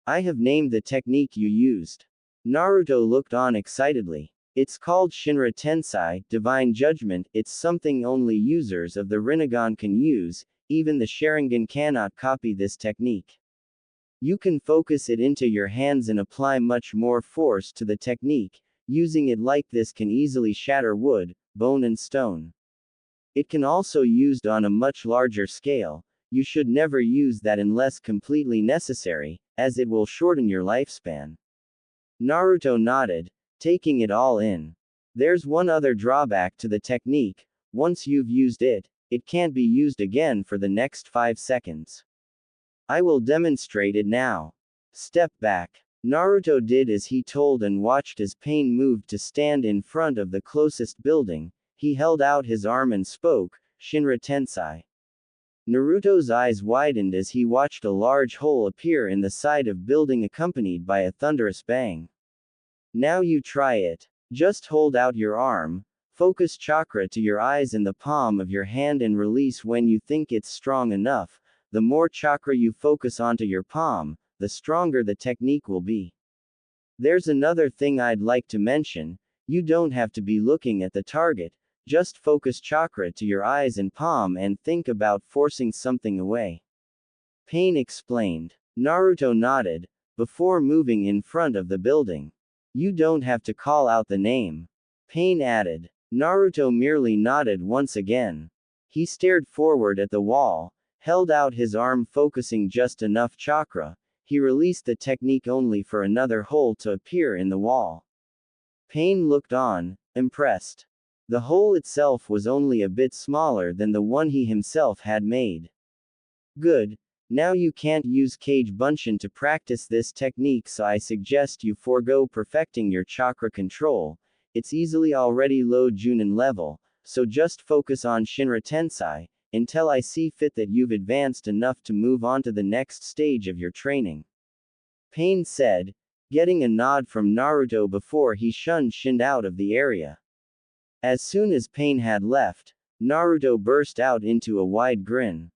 I have named the technique you used. Naruto looked on excitedly. It's called Shinra Tensei, Divine Judgment. It's something only users of the Rinnegan can use, even the Sharingan cannot copy this technique. You can focus it into your hands and apply much more force to the technique. Using it like this can easily shatter wood, bone and stone. It can also be used on a much larger scale. You should never use that unless completely necessary, as it will shorten your lifespan. Naruto nodded, taking it all in. There's one other drawback to the technique. Once you've used it, it can't be used again for the next 5 seconds. I will demonstrate it now. Step back. Naruto did as he told and watched as Pain moved to stand in front of the closest building. He held out his arm and spoke, Shinra Tensei. Naruto's eyes widened as he watched a large hole appear in the side of building accompanied by a thunderous bang. Now you try it. Just hold out your arm, focus chakra to your eyes in the palm of your hand and release when you think it's strong enough. The more chakra you focus onto your palm, the stronger the technique will be. There's another thing I'd like to mention. You don't have to be looking at the target, just focus chakra to your eyes and palm and think about forcing something away. Pain explained. Naruto nodded, before moving in front of the building. You don't have to call out the name. Pain added. Naruto merely nodded once again. He stared forward at the wall, held out his arm focusing just enough chakra. He released the technique only for another hole to appear in the wall. Pain looked on, impressed. The hole itself was only a bit smaller than the one he himself had made. Good. Now you can't use Kage Bunshin to practice this technique, so I suggest you forego perfecting your chakra control. It's easily already low Junin level, so just focus on Shinra Tensei, until I see fit that you've advanced enough to move on to the next stage of your training. Pain said, getting a nod from Naruto before he shunned out of the area. As soon as Pain had left, Naruto burst out into a wide grin.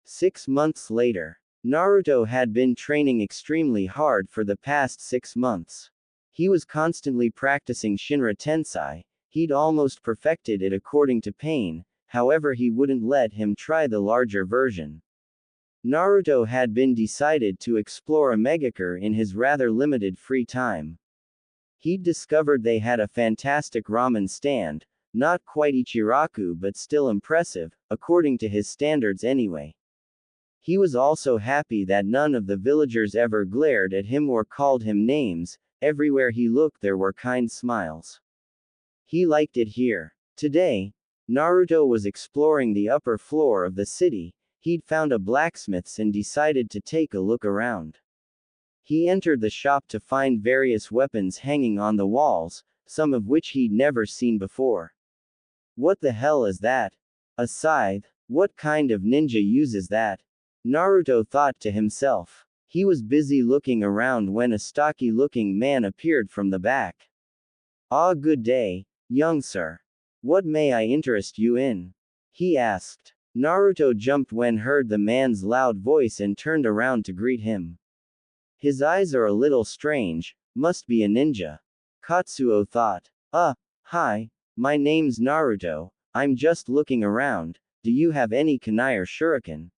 6 months later. Naruto had been training extremely hard for the past 6 months. He was constantly practicing Shinra Tensei. He'd almost perfected it according to Pain, however he wouldn't let him try the larger version. Naruto had been decided to explore a megacure in his rather limited free time. He'd discovered they had a fantastic ramen stand, not quite Ichiraku but still impressive, according to his standards anyway. He was also happy that none of the villagers ever glared at him or called him names. Everywhere he looked there were kind smiles. He liked it here. Today, Naruto was exploring the upper floor of the city. He'd found a blacksmith's and decided to take a look around. He entered the shop to find various weapons hanging on the walls, some of which he'd never seen before. What the hell is that? A scythe? What kind of ninja uses that? Naruto thought to himself. He was busy looking around when a stocky-looking man appeared from the back. "Ah, good day, young sir. What may I interest you in?" he asked. Naruto jumped when heard the man's loud voice and turned around to greet him. His eyes are a little strange, must be a ninja. Katsuo thought. Hi, my name's Naruto, I'm just looking around, do you have any kunai or shuriken?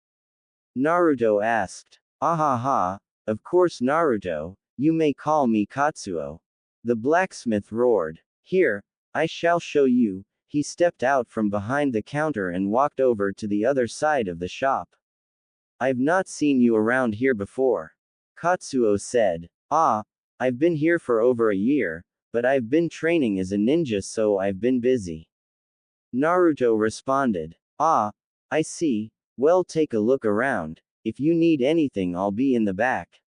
Naruto asked. Ahaha, of course Naruto, you may call me Katsuo. The blacksmith roared. Here, I shall show you. He stepped out from behind the counter and walked over to the other side of the shop. I've not seen you around here before. Katsuo said. I've been here for over a year, but I've been training as a ninja so I've been busy. Naruto responded. I see, well take a look around, if you need anything I'll be in the back.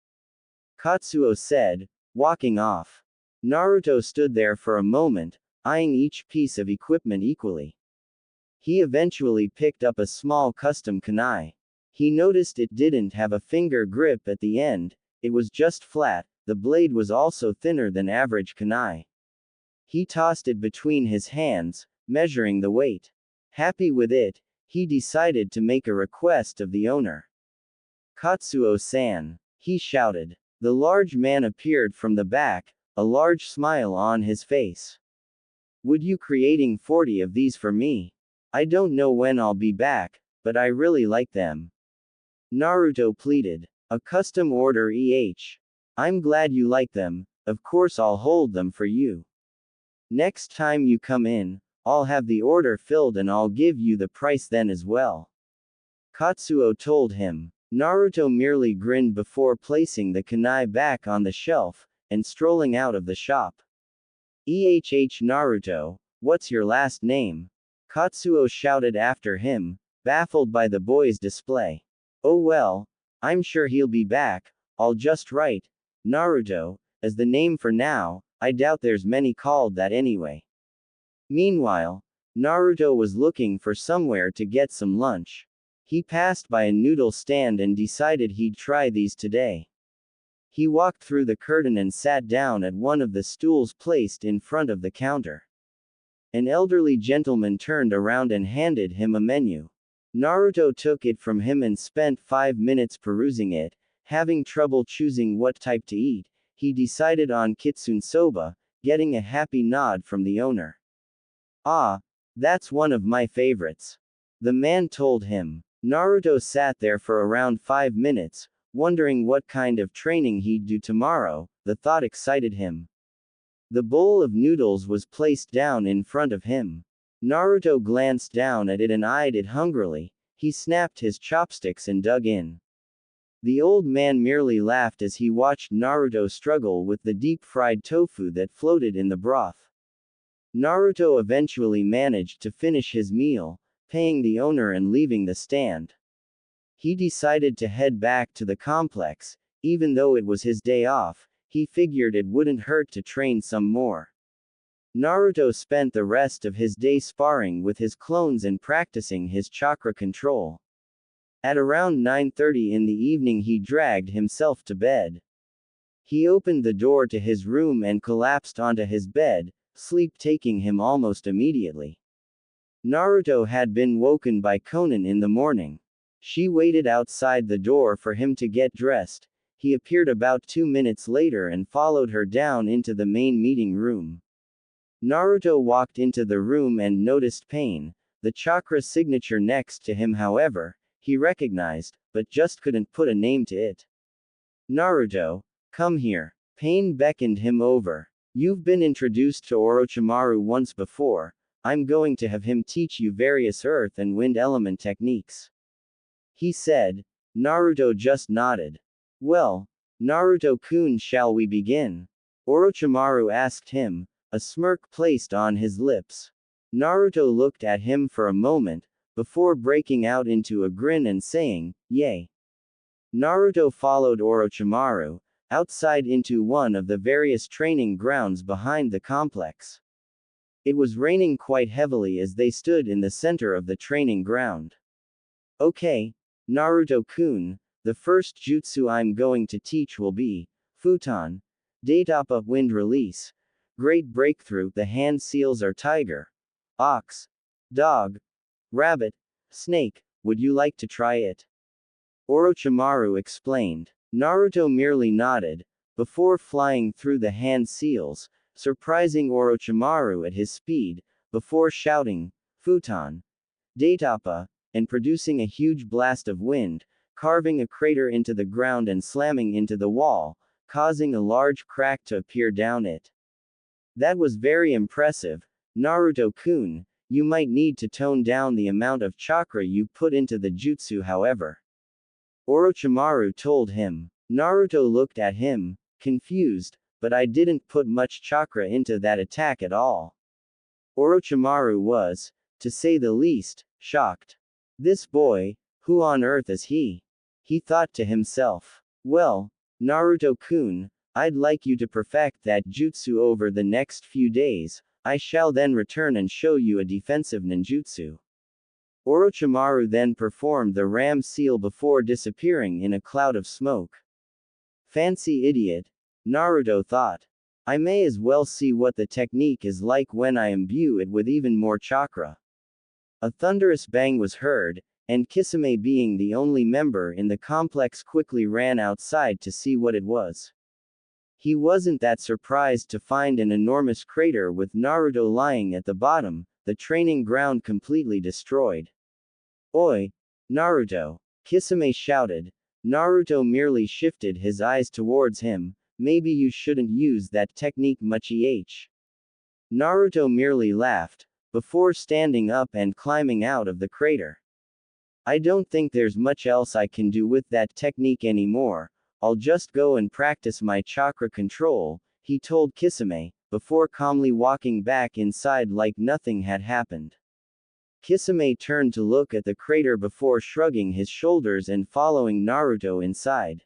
Katsuo said, walking off. Naruto stood there for a moment, eyeing each piece of equipment equally. He eventually picked up a small custom kunai. He noticed it didn't have a finger grip at the end, it was just flat, the blade was also thinner than average kunai. He tossed it between his hands, measuring the weight. Happy with it, he decided to make a request of the owner. Katsuo-san, he shouted. The large man appeared from the back, a large smile on his face. Would you creating 40 of these for me? I don't know when I'll be back, but I really like them. Naruto pleaded. A custom order I'm glad you like them, of course I'll hold them for you. Next time you come in, I'll have the order filled and I'll give you the price then as well. Katsuo told him. Naruto merely grinned before placing the kunai back on the shelf, and strolling out of the shop. Naruto, what's your last name? Katsuo shouted after him, baffled by the boy's display. Oh well, I'm sure he'll be back, I'll just write, Naruto, as the name for now, I doubt there's many called that anyway. Meanwhile, Naruto was looking for somewhere to get some lunch. He passed by a noodle stand and decided he'd try these today. He walked through the curtain and sat down at one of the stools placed in front of the counter. An elderly gentleman turned around and handed him a menu. Naruto took it from him and spent 5 minutes perusing it. Having trouble choosing what type to eat, he decided on kitsune soba, getting a happy nod from the owner. That's one of my favorites. The man told him. Naruto sat there for around 5 minutes, wondering what kind of training he'd do tomorrow. The thought excited him. The bowl of noodles was placed down in front of him. Naruto glanced down at it and eyed it hungrily. He snapped his chopsticks and dug in. The old man merely laughed as he watched Naruto struggle with the deep-fried tofu that floated in the broth. Naruto eventually managed to finish his meal, paying the owner and leaving the stand. He decided to head back to the complex. Even though it was his day off, he figured it wouldn't hurt to train some more. Naruto spent the rest of his day sparring with his clones and practicing his chakra control. At around 9:30 in the evening he dragged himself to bed. He opened the door to his room and collapsed onto his bed, sleep taking him almost immediately. Naruto had been woken by Konan in the morning. She waited outside the door for him to get dressed. He appeared about 2 minutes later and followed her down into the main meeting room. Naruto walked into the room and noticed Pain, the chakra signature next to him. However, he recognized, but just couldn't put a name to it. Naruto, come here. Pain beckoned him over. You've been introduced to Orochimaru once before. I'm going to have him teach you various earth and wind element techniques. He said. Naruto just nodded. Well, Naruto-kun, shall we begin? Orochimaru asked him, a smirk placed on his lips. Naruto looked at him for a moment, before breaking out into a grin and saying, yay. Naruto followed Orochimaru outside into one of the various training grounds behind the complex. It was raining quite heavily as they stood in the center of the training ground. Okay, Naruto-kun, the first jutsu I'm going to teach will be Futon, Datapa Wind Release, Great Breakthrough. The hand seals are tiger, ox, dog, rabbit, snake. Would you like to try it? Orochimaru explained. Naruto merely nodded, before flying through the hand seals, surprising Orochimaru at his speed, before shouting, Futon, Datapa, and producing a huge blast of wind, carving a crater into the ground and slamming into the wall, causing a large crack to appear down it. That was very impressive, Naruto-kun. You might need to tone down the amount of chakra you put into the jutsu, however. Orochimaru told him. Naruto looked at him, confused, but I didn't put much chakra into that attack at all. Orochimaru was, to say the least, shocked. This boy, who on earth is he? He thought to himself. Well, Naruto-kun, I'd like you to perfect that jutsu over the next few days. I shall then return and show you a defensive ninjutsu. Orochimaru then performed the ram seal before disappearing in a cloud of smoke. Fancy idiot, Naruto thought. I may as well see what the technique is like when I imbue it with even more chakra. A thunderous bang was heard, and Kisame, being the only member in the complex, quickly ran outside to see what it was. He wasn't that surprised to find an enormous crater with Naruto lying at the bottom, the training ground completely destroyed. Oi, Naruto! Kisame shouted. Naruto merely shifted his eyes towards him. Maybe you shouldn't use that technique much. Naruto merely laughed, before standing up and climbing out of the crater. I don't think there's much else I can do with that technique anymore. I'll just go and practice my chakra control, he told Kisame, before calmly walking back inside like nothing had happened. Kisame turned to look at the crater before shrugging his shoulders and following Naruto inside.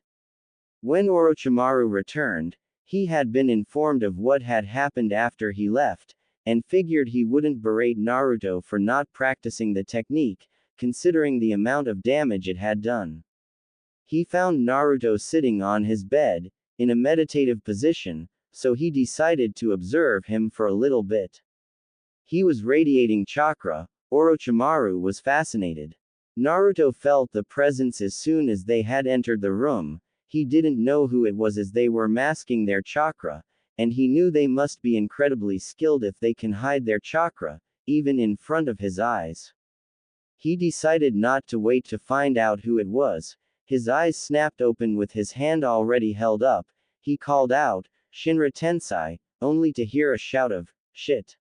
When Orochimaru returned, he had been informed of what had happened after he left, and figured he wouldn't berate Naruto for not practicing the technique, considering the amount of damage it had done. He found Naruto sitting on his bed, in a meditative position, so he decided to observe him for a little bit. He was radiating chakra. Orochimaru was fascinated. Naruto felt the presence as soon as they had entered the room. He didn't know who it was as they were masking their chakra, and he knew they must be incredibly skilled if they can hide their chakra, even in front of his eyes. He decided not to wait to find out who it was. His eyes snapped open with his hand already held up. He called out, Shinra Tensei, only to hear a shout of, shit,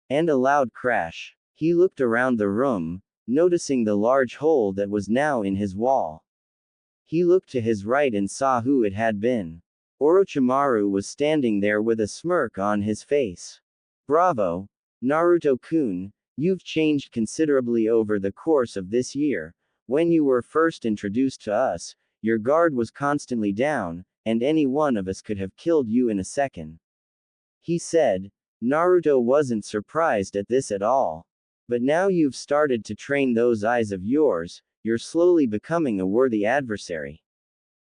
and a loud crash. He looked around the room, noticing the large hole that was now in his wall. He looked to his right and saw who it had been. Orochimaru was standing there with a smirk on his face. Bravo, Naruto-kun, you've changed considerably over the course of this year. When you were first introduced to us, your guard was constantly down, and any one of us could have killed you in a second. He said. Naruto wasn't surprised at this at all. But now you've started to train those eyes of yours, you're slowly becoming a worthy adversary.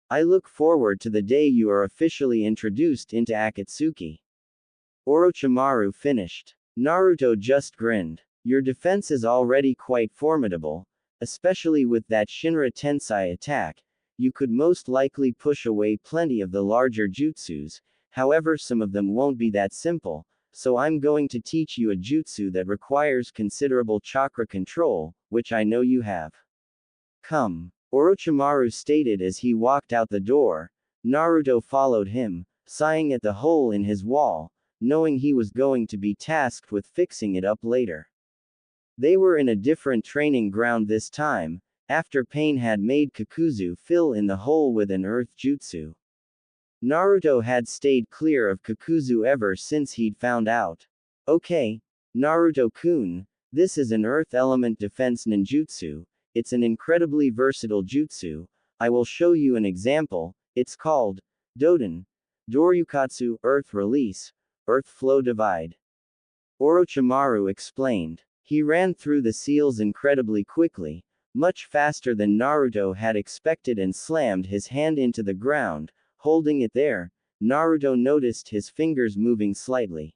I look forward to the day you are officially introduced into Akatsuki. Orochimaru finished. Naruto just grinned. Your defense is already quite formidable, especially with that Shinra Tensei attack. You could most likely push away plenty of the larger jutsus, however some of them won't be that simple, so I'm going to teach you a jutsu that requires considerable chakra control, which I know you have. Come. Orochimaru stated as he walked out the door. Naruto followed him, sighing at the hole in his wall, knowing he was going to be tasked with fixing it up later. They were in a different training ground this time, after Pain had made Kakuzu fill in the hole with an earth jutsu. Naruto had stayed clear of Kakuzu ever since he'd found out. Okay, Naruto-kun, this is an earth element defense ninjutsu. It's an incredibly versatile jutsu. I will show you an example. It's called Doden. Doryukatsu, Earth Release, Earth Flow Divide. Orochimaru explained. He ran through the seals incredibly quickly, much faster than Naruto had expected, and slammed his hand into the ground, holding it there. Naruto noticed his fingers moving slightly.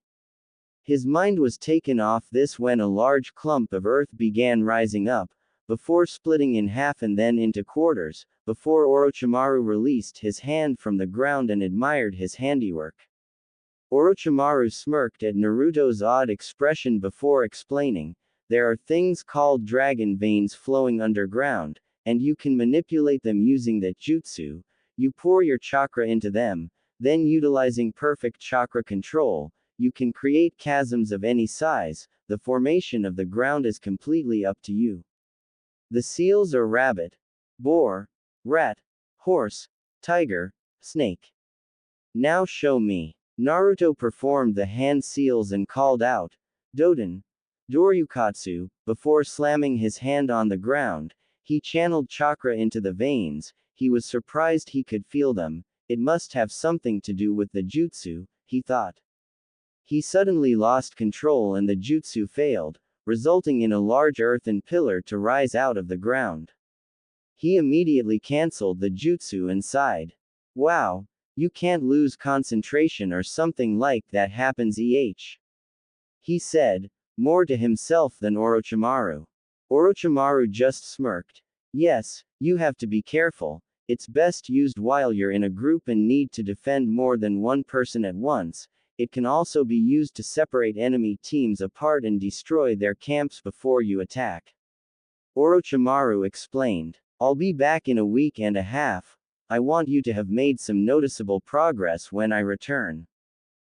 His mind was taken off this when a large clump of earth began rising up, before splitting in half and then into quarters, before Orochimaru released his hand from the ground and admired his handiwork. Orochimaru smirked at Naruto's odd expression before explaining, there are things called dragon veins flowing underground, and you can manipulate them using that jutsu. You pour your chakra into them, then utilizing perfect chakra control, you can create chasms of any size. The formation of the ground is completely up to you. The seals are rabbit, boar, rat, horse, tiger, snake. Now show me. Naruto performed the hand seals and called out, Doden, Doryukatsu, before slamming his hand on the ground. He channeled chakra into the veins. He was surprised he could feel them. It must have something to do with the jutsu, he thought. He suddenly lost control and the jutsu failed, resulting in a large earthen pillar to rise out of the ground. He immediately cancelled the jutsu and sighed. Wow, you can't lose concentration or something like that happens he said, more to himself than Orochimaru. Orochimaru just smirked. Yes, you have to be careful. It's best used while you're in a group and need to defend more than one person at once. It can also be used to separate enemy teams apart and destroy their camps before you attack. Orochimaru explained. I'll be back in a week and a half. I want you to have made some noticeable progress when I return.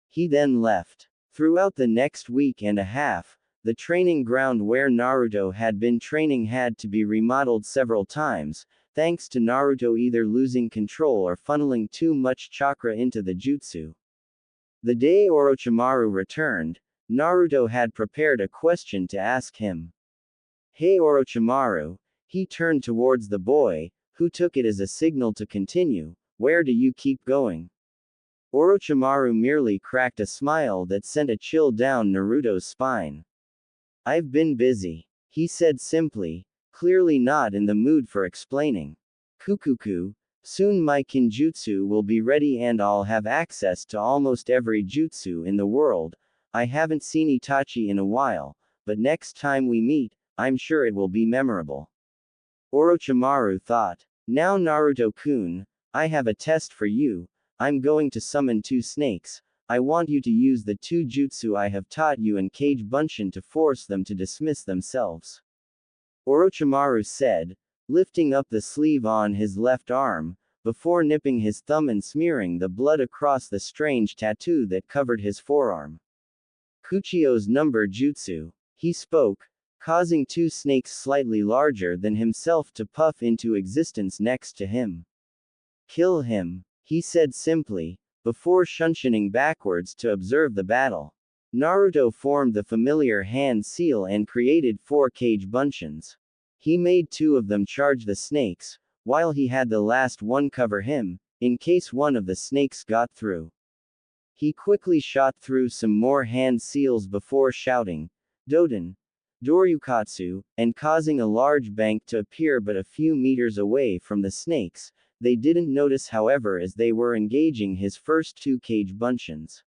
He then left. Throughout the next week and a half, the training ground where Naruto had been training had to be remodeled several times, thanks to Naruto either losing control or funneling too much chakra into the jutsu. The day Orochimaru returned, Naruto had prepared a question to ask him. Hey Orochimaru, he turned towards the boy, who took it as a signal to continue, where do you keep going? Orochimaru merely cracked a smile that sent a chill down Naruto's spine. I've been busy, he said simply, clearly not in the mood for explaining. Kukuku, soon my kinjutsu will be ready and I'll have access to almost every jutsu in the world. I haven't seen Itachi in a while, but next time we meet, I'm sure it will be memorable. Orochimaru thought. Now Naruto-kun, I have a test for you. I'm going to summon 2 snakes. I want you to use the 2 jutsu I have taught you and Kage Bunshin to force them to dismiss themselves. Orochimaru said, lifting up the sleeve on his left arm, before nipping his thumb and smearing the blood across the strange tattoo that covered his forearm. Kuchio's number jutsu. He spoke, causing 2 snakes slightly larger than himself to puff into existence next to him. Kill him, he said simply, before shunshining backwards to observe the battle. Naruto formed the familiar hand seal and created 4 Kage Bunshins. He made 2 of them charge the snakes, while he had the last one cover him, in case one of the snakes got through. He quickly shot through some more hand seals before shouting, Doden, Doryukatsu, and causing a large bank to appear but a few meters away from the snakes. They didn't notice however as they were engaging his first 2 Kage Bunshins.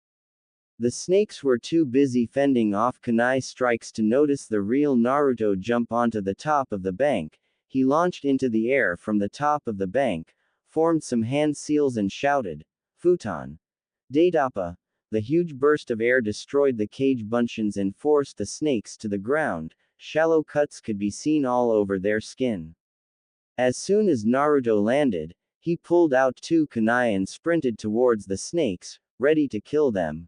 The snakes were too busy fending off kunai strikes to notice the real Naruto jump onto the top of the bank. He launched into the air from the top of the bank, formed some hand seals and shouted, Futon. Daidappa. The huge burst of air destroyed the Kage Bunshins and forced the snakes to the ground. Shallow cuts could be seen all over their skin. As soon as Naruto landed, he pulled out 2 kunai and sprinted towards the snakes, ready to kill them.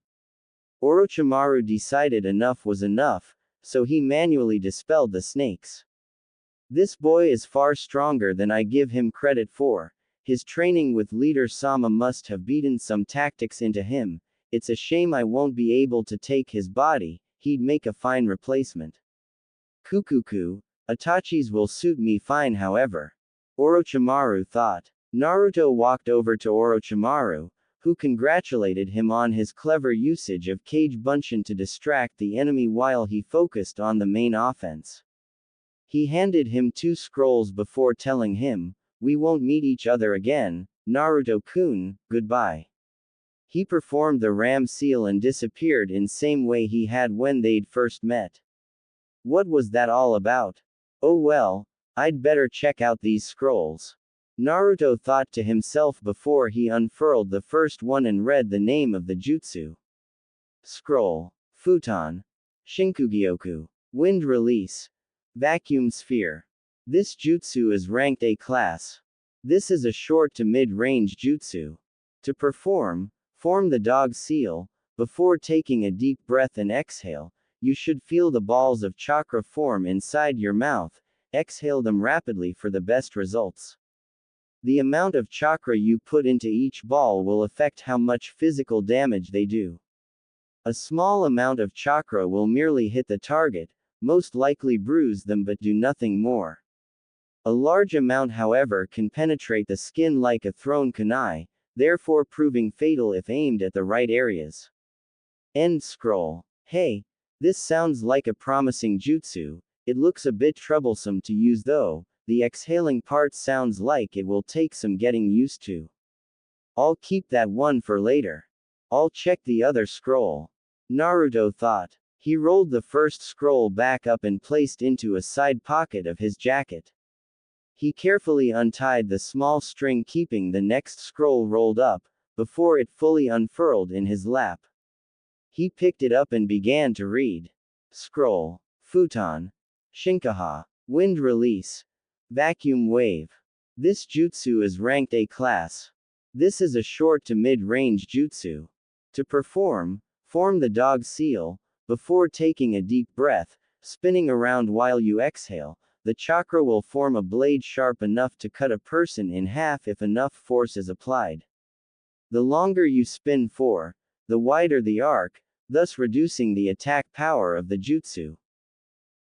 Orochimaru decided enough was enough, so he manually dispelled the snakes. This boy is far stronger than I give him credit for. His training with Leader Sama must have beaten some tactics into him. It's a shame I won't be able to take his body, he'd make a fine replacement. Kukuku, Itachi's will suit me fine however. Orochimaru thought. Naruto walked over to Orochimaru, who congratulated him on his clever usage of Kage Bunshin to distract the enemy while he focused on the main offense. He handed him 2 scrolls before telling him, "We won't meet each other again, Naruto-kun, goodbye." He performed the ram seal and disappeared in same way he had when they'd first met. What was that all about? Oh well, I'd better check out these scrolls. Naruto thought to himself before he unfurled the first one and read the name of the jutsu. Scroll. Futon. Shinkugyoku. Wind release. Vacuum sphere. This jutsu is ranked A class. This is a short to mid-range jutsu. To perform, form the dog seal. Before taking a deep breath and exhale, you should feel the balls of chakra form inside your mouth. Exhale them rapidly for the best results. The amount of chakra you put into each ball will affect how much physical damage they do. A small amount of chakra will merely hit the target, most likely bruise them but do nothing more. A large amount however can penetrate the skin like a thrown kunai, therefore proving fatal if aimed at the right areas. End scroll. Hey, this sounds like a promising jutsu. It looks a bit troublesome to use though. The exhaling part sounds like it will take some getting used to. I'll keep that one for later. I'll check the other scroll. Naruto thought. He rolled the first scroll back up and placed into a side pocket of his jacket. He carefully untied the small string keeping the next scroll rolled up, before it fully unfurled in his lap. He picked it up and began to read. Scroll. Futon. Shinkaha. Wind release. Vacuum wave. This jutsu is ranked A class. This is a short to mid-range jutsu. To perform, form the dog seal. Before taking a deep breath, spinning around while you exhale, the chakra will form a blade sharp enough to cut a person in half if enough force is applied. The longer you spin for, the wider the arc, thus reducing the attack power of the jutsu.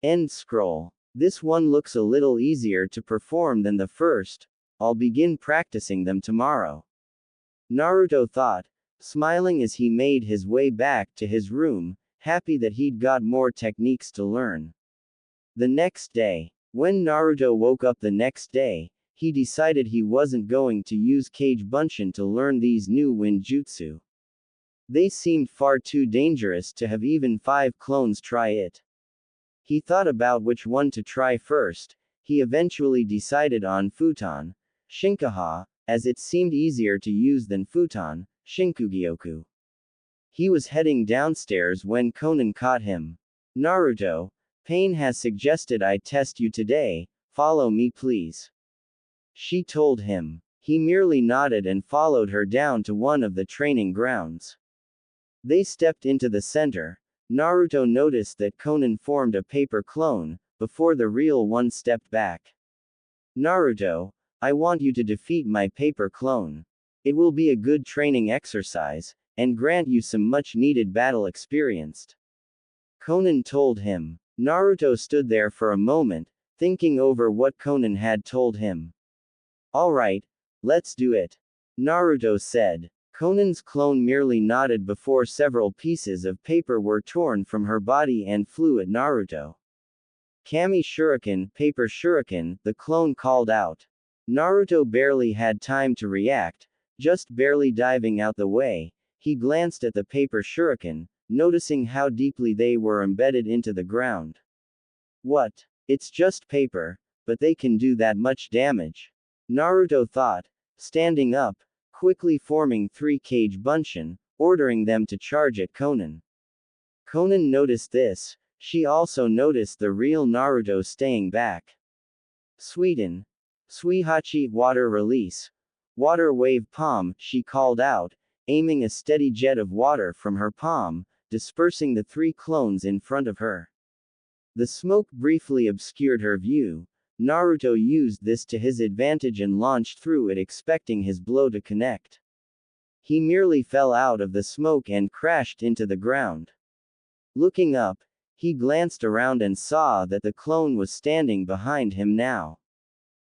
End scroll. This one looks a little easier to perform than the first. I'll begin practicing them tomorrow. Naruto thought, smiling as he made his way back to his room, happy that he'd got more techniques to learn. The next day, when Naruto woke up the next day, he decided he wasn't going to use Kage Bunshin to learn these new wind jutsu. They seemed far too dangerous to have even 5 clones try it. He thought about which one to try first. He eventually decided on Futon, Shinkaha, as it seemed easier to use than Futon, Shinkugyoku. He was heading downstairs when Konan caught him. Naruto, Pain has suggested I test you today, follow me please. She told him. He merely nodded and followed her down to one of the training grounds. They stepped into the center. Naruto noticed that Konan formed a paper clone, before the real one stepped back. Naruto, I want you to defeat my paper clone. It will be a good training exercise, and grant you some much needed battle experience. Konan told him. Naruto stood there for a moment, thinking over what Konan had told him. Alright, let's do it. Naruto said. Konan's clone merely nodded before several pieces of paper were torn from her body and flew at Naruto. Kami Shuriken, paper shuriken, the clone called out. Naruto barely had time to react, just barely diving out the way. He glanced at the paper shuriken, noticing how deeply they were embedded into the ground. What? It's just paper, but they can do that much damage. Naruto thought, standing up, quickly forming 3 Kage Bunshin, ordering them to charge at Konan. Konan noticed this. She also noticed the real Naruto staying back. Sweden. Suihachi, water release. Water wave palm, she called out, aiming a steady jet of water from her palm, dispersing the 3 clones in front of her. The smoke briefly obscured her view. Naruto used this to his advantage and launched through it, expecting his blow to connect. He merely fell out of the smoke and crashed into the ground. Looking up, he glanced around and saw that the clone was standing behind him now.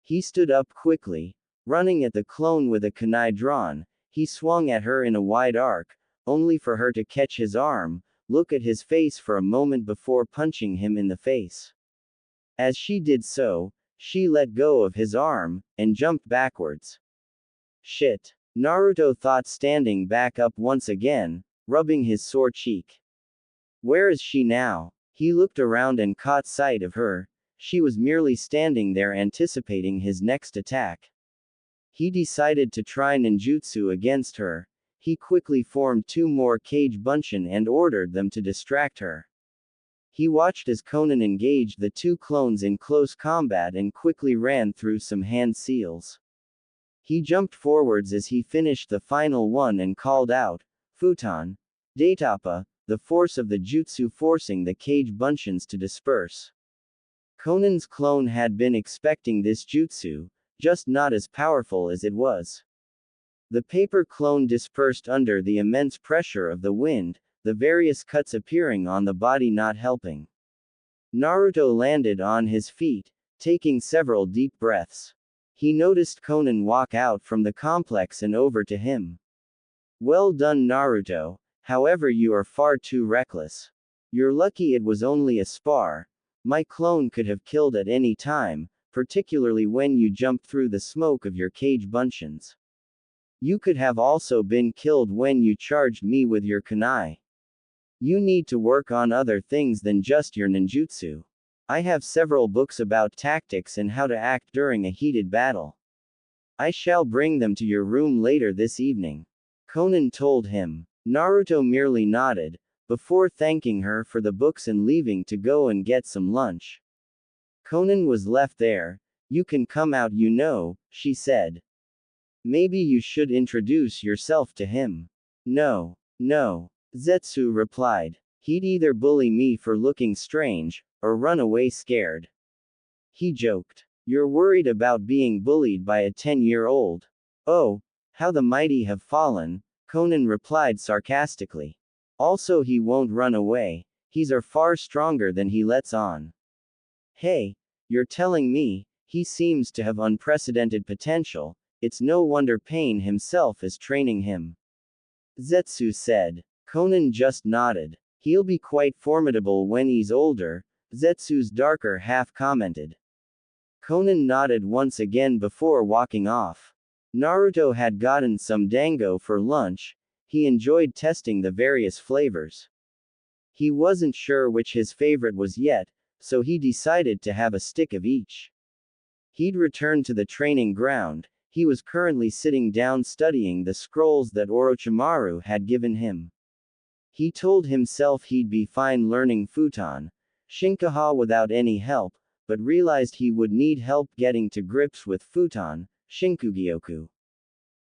He stood up quickly, running at the clone with a kunai drawn. He swung at her in a wide arc, only for her to catch his arm, look at his face for a moment before punching him in the face. As she did so, she let go of his arm, and jumped backwards. Shit. Naruto thought, standing back up once again, rubbing his sore cheek. Where is she now? He looked around and caught sight of her. She was merely standing there anticipating his next attack. He decided to try ninjutsu against her. He quickly formed 2 more Kage Bunshin and ordered them to distract her. He watched as Konan engaged the 2 clones in close combat and quickly ran through some hand seals. He jumped forwards as he finished the final one and called out, Futon, Daitapa, the force of the jutsu forcing the Kage Bunshins to disperse. Konan's clone had been expecting this jutsu, just not as powerful as it was. The paper clone dispersed under the immense pressure of the wind, the various cuts appearing on the body not helping. Naruto landed on his feet, taking several deep breaths. He noticed Konan walk out from the complex and over to him. Well done, Naruto, however you are far too reckless. You're lucky it was only a spar. My clone could have killed at any time, particularly when you jumped through the smoke of your Kage Bunshins. You could have also been killed when you charged me with your kunai. You need to work on other things than just your ninjutsu. I have several books about tactics and how to act during a heated battle. I shall bring them to your room later this evening. Konan told him. Naruto merely nodded, before thanking her for the books and leaving to go and get some lunch. Konan was left there. You can come out, you know, she said. Maybe you should introduce yourself to him. No. Zetsu replied. He'd either bully me for looking strange, or run away scared. He joked. You're worried about being bullied by a 10-year-old. Oh, how the mighty have fallen, Konan replied sarcastically. Also, he won't run away. He's far stronger than he lets on. Hey, you're telling me, he seems to have unprecedented potential. It's no wonder Pain himself is training him. Zetsu said. Konan just nodded. He'll be quite formidable when he's older, Zetsu's darker half commented. Konan nodded once again before walking off. Naruto had gotten some dango for lunch. He enjoyed testing the various flavors. He wasn't sure which his favorite was yet, so he decided to have a stick of each. He'd returned to the training ground. He was currently sitting down studying the scrolls that Orochimaru had given him. He told himself he'd be fine learning Futon, Shinkaha without any help, but realized he would need help getting to grips with Futon, Shinkugyoku.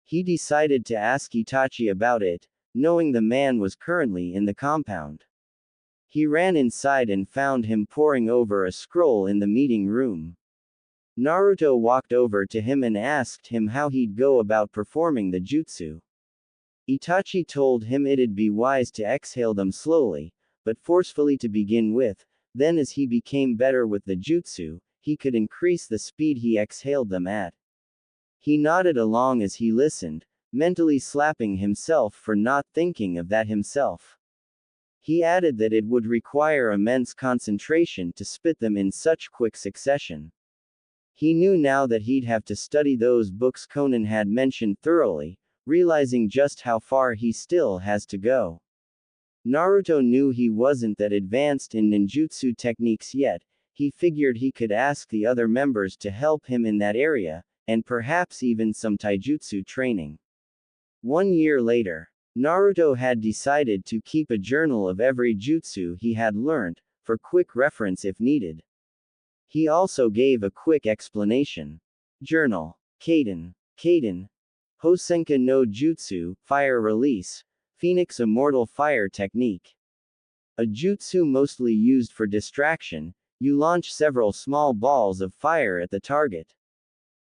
He decided to ask Itachi about it, knowing the man was currently in the compound. He ran inside and found him poring over a scroll in the meeting room. Naruto walked over to him and asked him how he'd go about performing the jutsu. Itachi told him it'd be wise to exhale them slowly, but forcefully to begin with, then as he became better with the jutsu, he could increase the speed he exhaled them at. He nodded along as he listened, mentally slapping himself for not thinking of that himself. He added that it would require immense concentration to spit them in such quick succession. He knew now that he'd have to study those books Konan had mentioned thoroughly, realizing just how far he still has to go. Naruto knew he wasn't that advanced in ninjutsu techniques yet. He figured he could ask the other members to help him in that area, and perhaps even some taijutsu training. 1 year later, Naruto had decided to keep a journal of every jutsu he had learned, for quick reference if needed. He also gave a quick explanation. Journal. Kaden. Hosenka no Jutsu, Fire Release. Phoenix Immortal Fire Technique. A jutsu mostly used for distraction, you launch several small balls of fire at the target.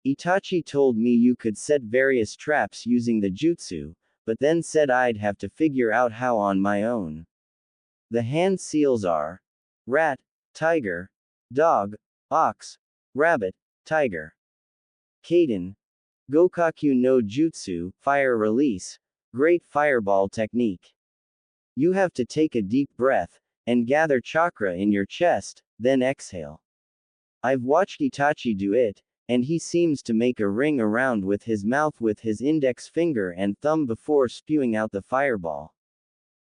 Itachi told me you could set various traps using the jutsu, but then said I'd have to figure out how on my own. The hand seals are rat, tiger, dog, ox, rabbit, tiger. Kaden. Gokaku no Jutsu, Fire Release. Great Fireball Technique. You have to take a deep breath, and gather chakra in your chest, then exhale. I've watched Itachi do it, and he seems to make a ring around with his mouth with his index finger and thumb before spewing out the fireball.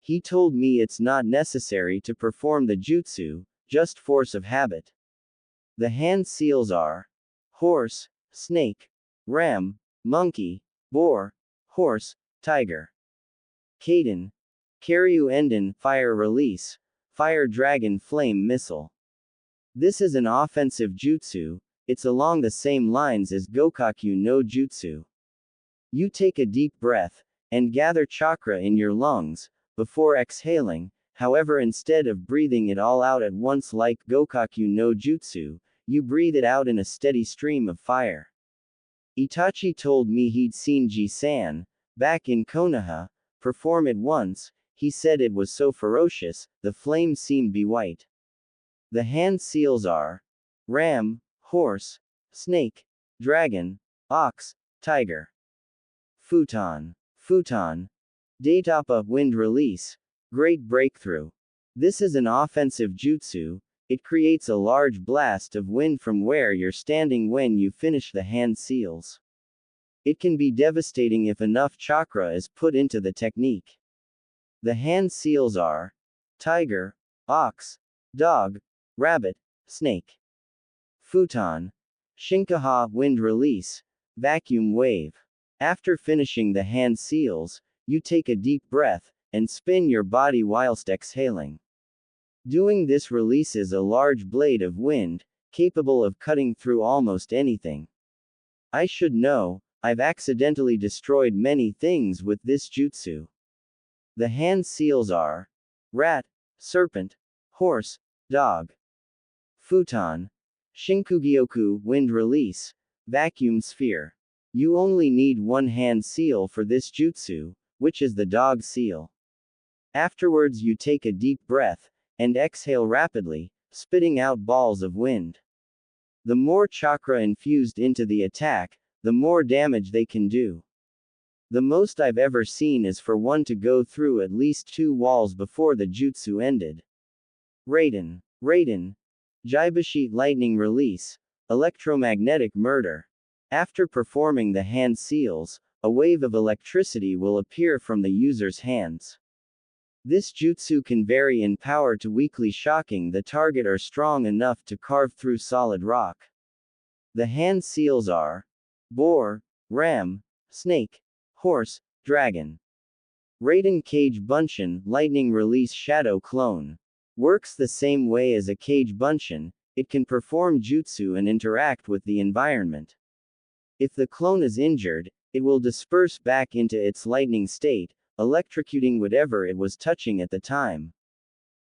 He told me it's not necessary to perform the jutsu, just force of habit. The hand seals are horse, snake, ram, monkey, boar, horse, tiger. Kaden. Karyu Enden, Fire Release. Fire Dragon Flame Missile. This is an offensive jutsu, it's along the same lines as Gokaku no Jutsu. You take a deep breath, and gather chakra in your lungs, before exhaling, however instead of breathing it all out at once like Gokaku no Jutsu, you breathe it out in a steady stream of fire. Itachi told me he'd seen Ji-san, back in Konoha, perform it once. He said it was so ferocious, the flames seemed be white. The hand seals are ram, horse, snake, dragon, ox, tiger. Futon. Daitapa, Wind Release. Great Breakthrough. This is an offensive jutsu, it creates a large blast of wind from where you're standing when you finish the hand seals. It can be devastating if enough chakra is put into the technique. The hand seals are tiger, ox, dog, rabbit, snake. Futon. Shinkaha, Wind Release. Vacuum Wave. After finishing the hand seals, you take a deep breath, and spin your body whilst exhaling. Doing this releases a large blade of wind, capable of cutting through almost anything. I should know, I've accidentally destroyed many things with this jutsu. The hand seals are rat, serpent, horse, dog. Futon. Shinkugyoku, Wind Release. Vacuum Sphere. You only need one hand seal for this jutsu, which is the dog seal. Afterwards you take a deep breath, and exhale rapidly, spitting out balls of wind. The more chakra infused into the attack, the more damage they can do. The most I've ever seen is for one to go through at least 2 walls before the jutsu ended. Raiden. Jaibashi Lightning Release. Electromagnetic Murder. After performing the hand seals, a wave of electricity will appear from the user's hands. This jutsu can vary in power to weakly shocking the target or strong enough to carve through solid rock. The hand seals are boar, ram, snake, horse, dragon. Raiden Cage Bunshin, Lightning Release Shadow Clone. Works the same way as a Cage Bunshin, it can perform jutsu and interact with the environment. If the clone is injured, it will disperse back into its lightning state, electrocuting whatever it was touching at the time.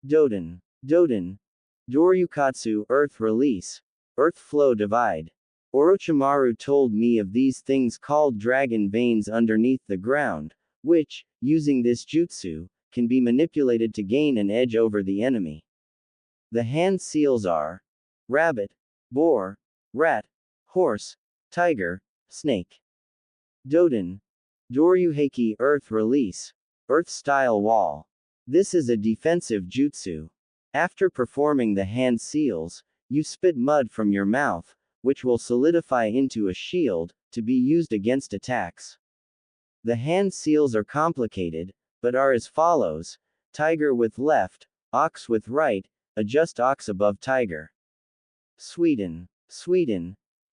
Doden. Doryukatsu, Earth Release. Earth Flow Divide. Orochimaru told me of these things called dragon veins underneath the ground, which, using this jutsu, can be manipulated to gain an edge over the enemy. The hand seals are rabbit, boar, rat, horse, tiger, snake. Doden. Doryuheiki, Earth Release. Earth-style wall. This is a defensive jutsu. After performing the hand seals, you spit mud from your mouth, which will solidify into a shield, to be used against attacks. The hand seals are complicated, but are as follows: tiger with left, ox with right, adjust ox above tiger. Sweden.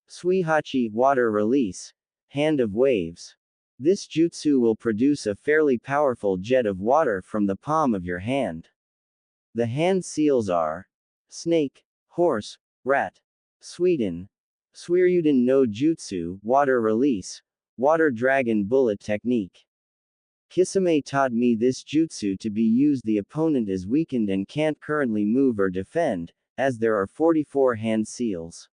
Suihachi, Water Release. Hand of Waves. This jutsu will produce a fairly powerful jet of water from the palm of your hand. The hand seals are snake, horse, rat. Sweden. Suiryuden no Jutsu, Water Release, Water Dragon Bullet Technique. Kisame taught me this jutsu to be used the opponent is weakened and can't currently move or defend, as there are 44 hand seals.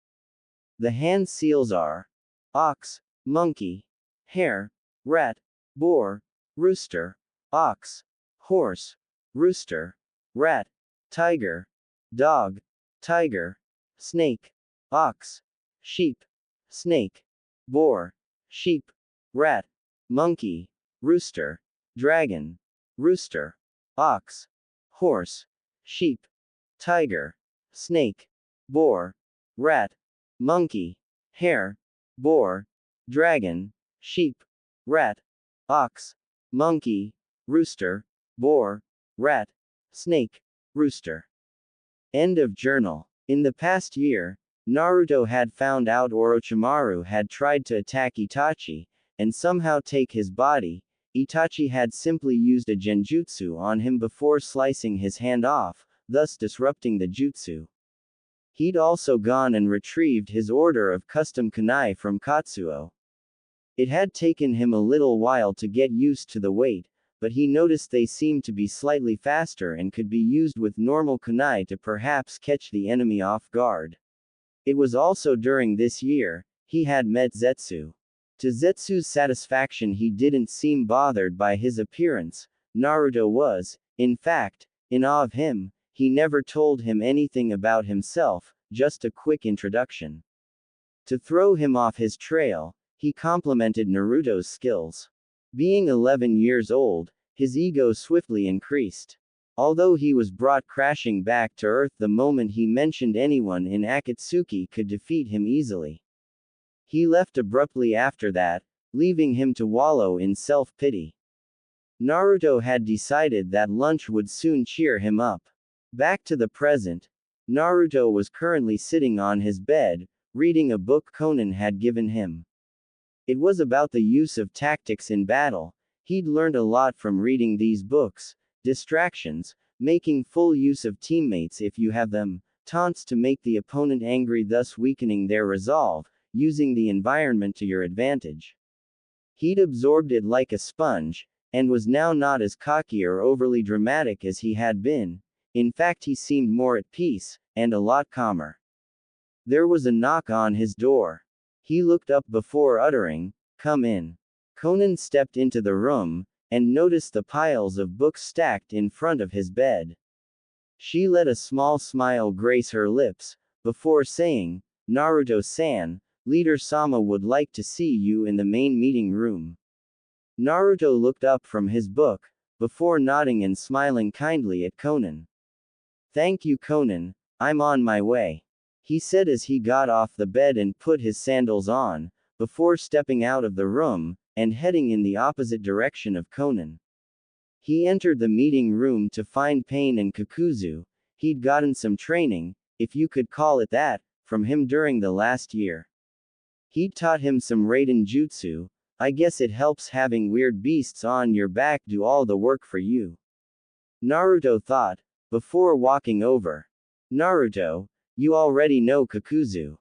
The hand seals are ox, monkey, hare, rat, boar, rooster, ox, horse, rooster, rat, tiger, dog, tiger, snake, ox, sheep, snake, boar, sheep, rat, monkey, rooster, dragon, rooster, ox, horse, sheep, tiger, snake, boar, rat, monkey, hare, boar, dragon, sheep, rat, ox, monkey, rooster, boar, rat, snake, rooster. End of journal. In the past year, Naruto had found out Orochimaru had tried to attack Itachi, and somehow take his body. Itachi had simply used a genjutsu on him before slicing his hand off, thus disrupting the jutsu. He'd also gone and retrieved his order of custom kunai from Katsuo. It had taken him a little while to get used to the weight, but he noticed they seemed to be slightly faster and could be used with normal kunai to perhaps catch the enemy off guard. It was also during this year, he had met Zetsu. To Zetsu's satisfaction, he didn't seem bothered by his appearance. Naruto was, in fact, in awe of him. He never told him anything about himself, just a quick introduction. To throw him off his trail, he complimented Naruto's skills. Being 11 years old, his ego swiftly increased. Although he was brought crashing back to earth the moment he mentioned anyone in Akatsuki could defeat him easily. He left abruptly after that, leaving him to wallow in self-pity. Naruto had decided that lunch would soon cheer him up. Back to the present, Naruto was currently sitting on his bed, reading a book Konan had given him. It was about the use of tactics in battle. He'd learned a lot from reading these books: distractions, making full use of teammates if you have them, taunts to make the opponent angry thus weakening their resolve, using the environment to your advantage. He'd absorbed it like a sponge, and was now not as cocky or overly dramatic as he had been. In fact, he seemed more at peace, and a lot calmer. There was a knock on his door. He looked up before uttering, "Come in." Konan stepped into the room, and noticed the piles of books stacked in front of his bed. She let a small smile grace her lips, before saying, "Naruto-san, Leader Sama would like to see you in the main meeting room." Naruto looked up from his book, before nodding and smiling kindly at Konan. "Thank you, Konan, I'm on my way," he said as he got off the bed and put his sandals on, before stepping out of the room, and heading in the opposite direction of Konan. He entered the meeting room to find Pain and Kakuzu. He'd gotten some training, if you could call it that, from him during the last year. He'd taught him some Raiden Jutsu. I guess it helps having weird beasts on your back do all the work for you, Naruto thought, before walking over. "Naruto, you already know Kakuzu."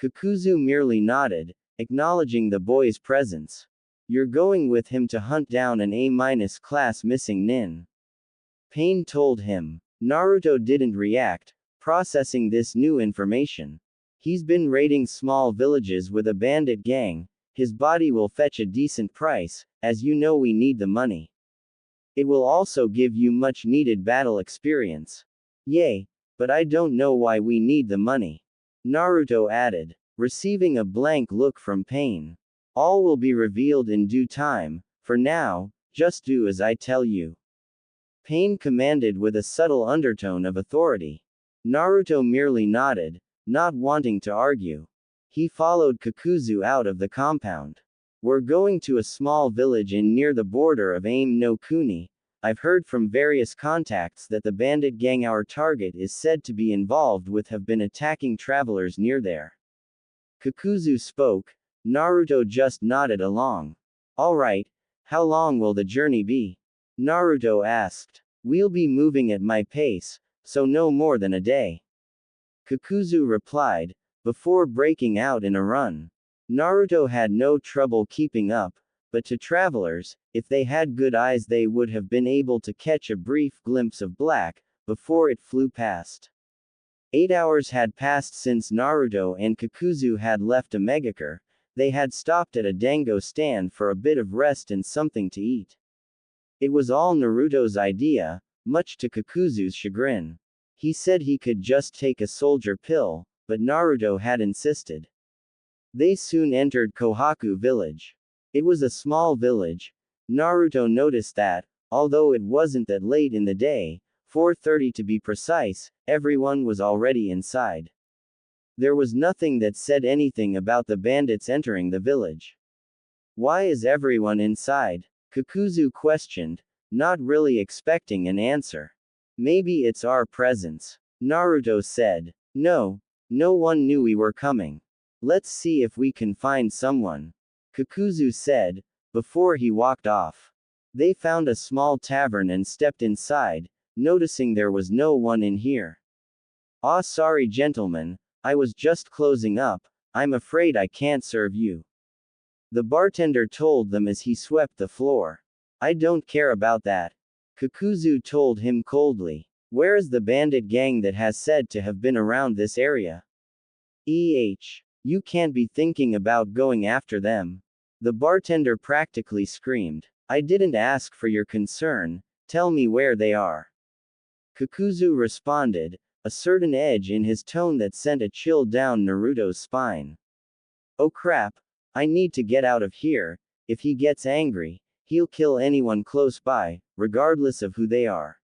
Kakuzu merely nodded, acknowledging the boy's presence. "You're going with him to hunt down an A- class missing nin," Pain told him. Naruto didn't react, processing this new information. He's been raiding small villages with a bandit gang. His body will fetch a decent price, as you know we need the money. It will also give you much needed battle experience. Yay, but I don't know why we need the money, Naruto added, receiving a blank look from Pain. "All will be revealed in due time. For now, just do as I tell you," Pain commanded with a subtle undertone of authority. Naruto merely nodded, not wanting to argue. He followed Kakuzu out of the compound. "We're going to a small village near the border of Aim no Kuni. I've heard from various contacts that the bandit gang our target is said to be involved with have been attacking travelers near there." Kakuzu spoke. Naruto just nodded along. "Alright, how long will the journey be?" Naruto asked. "We'll be moving at my pace, so no more than a day," Kakuzu replied, before breaking out in a run. Naruto had no trouble keeping up, but to travelers, if they had good eyes they would have been able to catch a brief glimpse of black, before it flew past. 8 hours had passed since Naruto and Kakuzu had left a megacure. They had stopped at a dango stand for a bit of rest and something to eat. It was all Naruto's idea, much to Kakuzu's chagrin. He said he could just take a soldier pill, but Naruto had insisted. They soon entered Kohaku village. It was a small village. Naruto noticed that, although it wasn't that late in the day, 4:30 to be precise, everyone was already inside. There was nothing that said anything about the bandits entering the village. Why is everyone inside? Kakuzu questioned, not really expecting an answer. Maybe it's our presence. Naruto said. No one knew we were coming. Let's see if we can find someone. Kakuzu said, before he walked off. They found a small tavern and stepped inside, noticing there was no one in here. "Ah, sorry gentlemen, I was just closing up, I'm afraid I can't serve you," the bartender told them as he swept the floor. "I don't care about that," Kakuzu told him coldly. "Where is the bandit gang that has said to have been around this area? You can't be thinking about going after them," the bartender practically screamed. "I didn't ask for your concern, tell me where they are." Kakuzu responded, a certain edge in his tone that sent a chill down Naruto's spine. "Oh crap, I need to get out of here. If he gets angry, he'll kill anyone close by, regardless of who they are."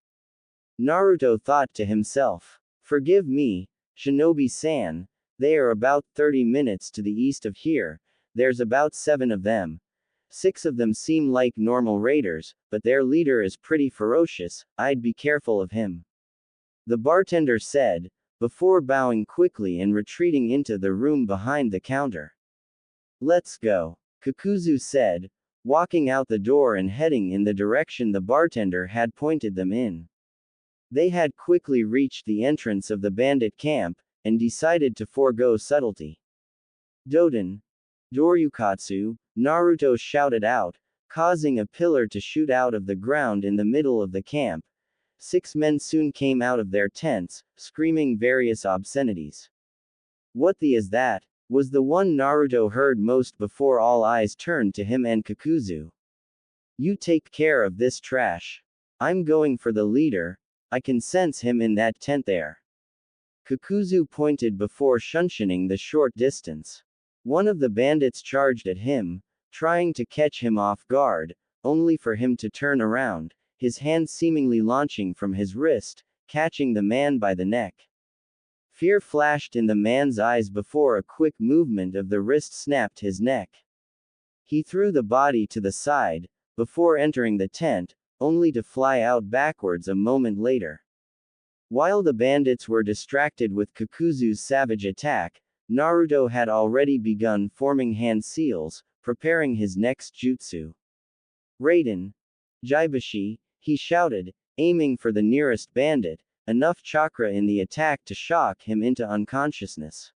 Naruto thought to himself. "Forgive me, Shinobi-san, they are about 30 minutes to the east of here, there's about 7 of them. 6 of them seem like normal raiders, but their leader is pretty ferocious, I'd be careful of him," the bartender said, before bowing quickly and retreating into the room behind the counter. "Let's go," Kakuzu said, walking out the door and heading in the direction the bartender had pointed them in. They had quickly reached the entrance of the bandit camp, and decided to forego subtlety. "Doden! Doryukatsu!" Naruto shouted out, causing a pillar to shoot out of the ground in the middle of the camp. 6 men soon came out of their tents, screaming various obscenities. "What the is that?" was the one Naruto heard most before all eyes turned to him and Kakuzu. "You take care of this trash. I'm going for the leader, I can sense him in that tent there." Kakuzu pointed before shunshunning the short distance. One of the bandits charged at him, trying to catch him off guard, only for him to turn around, his hand seemingly launching from his wrist, catching the man by the neck. Fear flashed in the man's eyes before a quick movement of the wrist snapped his neck. He threw the body to the side, before entering the tent, only to fly out backwards a moment later. While the bandits were distracted with Kakuzu's savage attack, Naruto had already begun forming hand seals, preparing his next jutsu. "Raiden! Jaibashi!" he shouted, aiming for the nearest bandit, enough chakra in the attack to shock him into unconsciousness.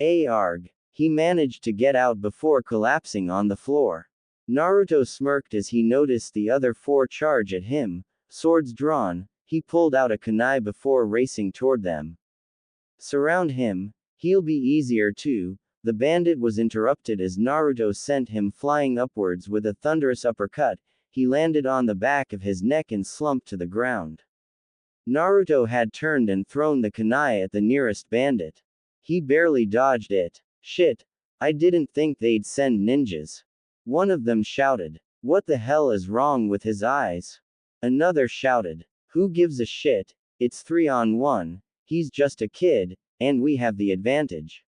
Arg! He managed to get out before collapsing on the floor. Naruto smirked as he noticed the other 4 charge at him, swords drawn. He pulled out a kunai before racing toward them. "Surround him, he'll be easier too." The bandit was interrupted as Naruto sent him flying upwards with a thunderous uppercut. He landed on the back of his neck and slumped to the ground. Naruto had turned and thrown the kunai at the nearest bandit. He barely dodged it. "Shit! I didn't think they'd send ninjas," one of them shouted. "What the hell is wrong with his eyes?" Another shouted. "Who gives a shit? It's 3-on-1, he's just a kid, and we have the advantage,"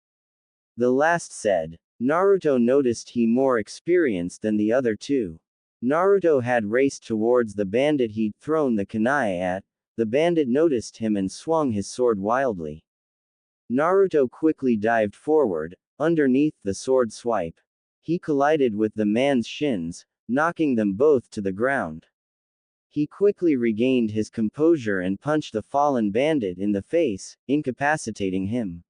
the last said. Naruto noticed he more experienced than the other 2. Naruto had raced towards the bandit he'd thrown the kunai at. The bandit noticed him and swung his sword wildly. Naruto quickly dived forward, underneath the sword swipe. He collided with the man's shins, knocking them both to the ground. He quickly regained his composure and punched the fallen bandit in the face, incapacitating him.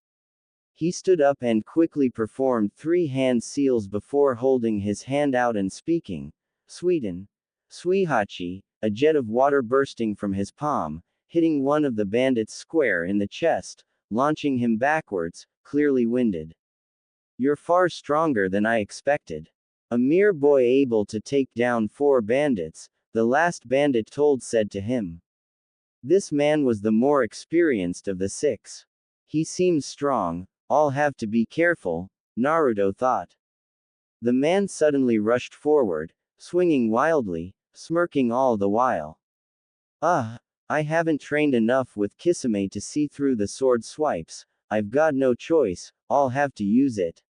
He stood up and quickly performed 3 hand seals before holding his hand out and speaking. Sweden. Suihachi, a jet of water bursting from his palm, hitting one of the bandits square in the chest, launching him backwards, clearly winded. You're far stronger than I expected. A mere boy able to take down 4 bandits, the last bandit said to him. This man was the more experienced of the 6. He seems strong, I'll have to be careful, Naruto thought. The man suddenly rushed forward, swinging wildly, smirking all the while. I haven't trained enough with Kisame to see through the sword swipes, I've got no choice, I'll have to use it.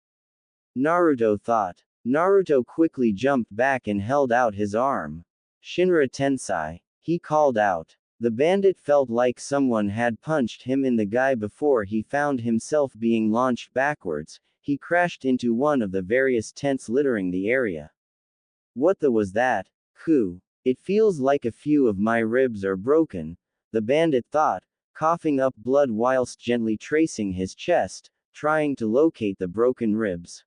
Naruto thought. Naruto quickly jumped back and held out his arm. Shinra Tensei, he called out. The bandit felt like someone had punched him in the guy before he found himself being launched backwards. He crashed into one of the various tents littering the area. What the was that? Ku. It feels like a few of my ribs are broken, the bandit thought, coughing up blood whilst gently tracing his chest, trying to locate the broken ribs.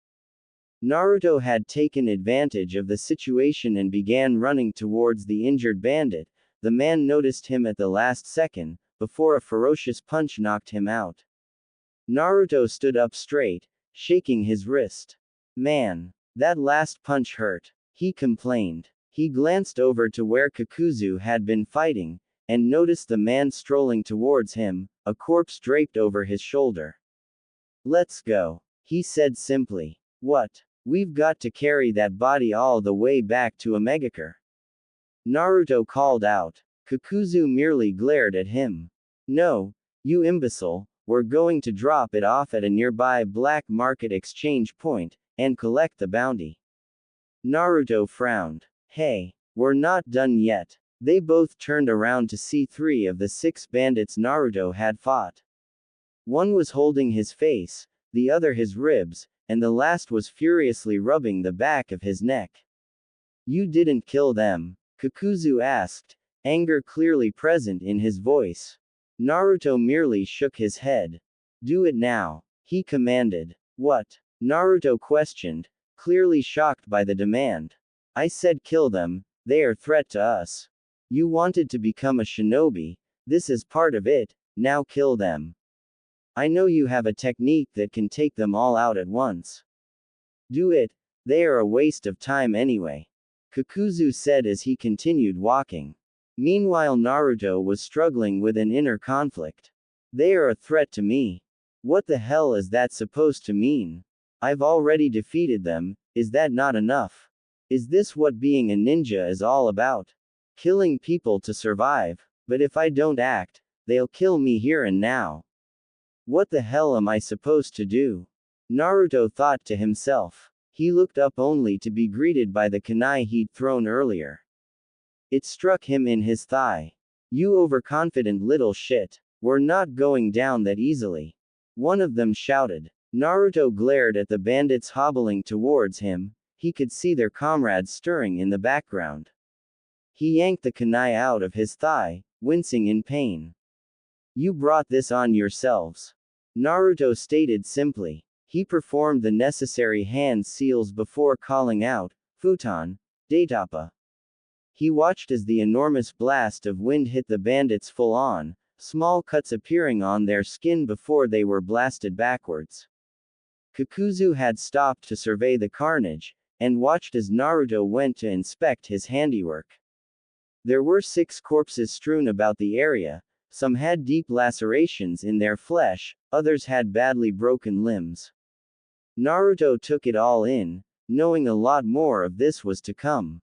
Naruto had taken advantage of the situation and began running towards the injured bandit. The man noticed him at the last second, before a ferocious punch knocked him out. Naruto stood up straight, shaking his wrist. Man, that last punch hurt, he complained. He glanced over to where Kakuzu had been fighting, and noticed the man strolling towards him, a corpse draped over his shoulder. Let's go, he said simply. What? We've got to carry that body all the way back to Omegakure. Naruto called out. Kakuzu merely glared at him. No, you imbecile, we're going to drop it off at a nearby black market exchange point, and collect the bounty. Naruto frowned. Hey, we're not done yet. They both turned around to see 3 of the 6 bandits Naruto had fought. One was holding his face, the other his ribs, and the last was furiously rubbing the back of his neck. You didn't kill them? Kakuzu asked, anger clearly present in his voice. Naruto merely shook his head. Do it now, he commanded. What? Naruto questioned, clearly shocked by the demand. I said kill them, they are a threat to us. You wanted to become a shinobi, this is part of it, now kill them. I know you have a technique that can take them all out at once. Do it, they are a waste of time anyway. Kakuzu said as he continued walking. Meanwhile Naruto was struggling with an inner conflict. They are a threat to me. What the hell is that supposed to mean? I've already defeated them, is that not enough? Is this what being a ninja is all about? Killing people to survive, but if I don't act, they'll kill me here and now. What the hell am I supposed to do? Naruto thought to himself. He looked up only to be greeted by the kunai he'd thrown earlier. It struck him in his thigh. You overconfident little shit. We're not going down that easily. One of them shouted. Naruto glared at the bandits hobbling towards him. He could see their comrades stirring in the background. He yanked the kunai out of his thigh, wincing in pain. You brought this on yourselves. Naruto stated simply. He performed the necessary hand seals before calling out, Futon, Daitapa. He watched as the enormous blast of wind hit the bandits full on, small cuts appearing on their skin before they were blasted backwards. Kakuzu had stopped to survey the carnage, and watched as Naruto went to inspect his handiwork. There were 6 corpses strewn about the area, some had deep lacerations in their flesh, others had badly broken limbs. Naruto took it all in, knowing a lot more of this was to come.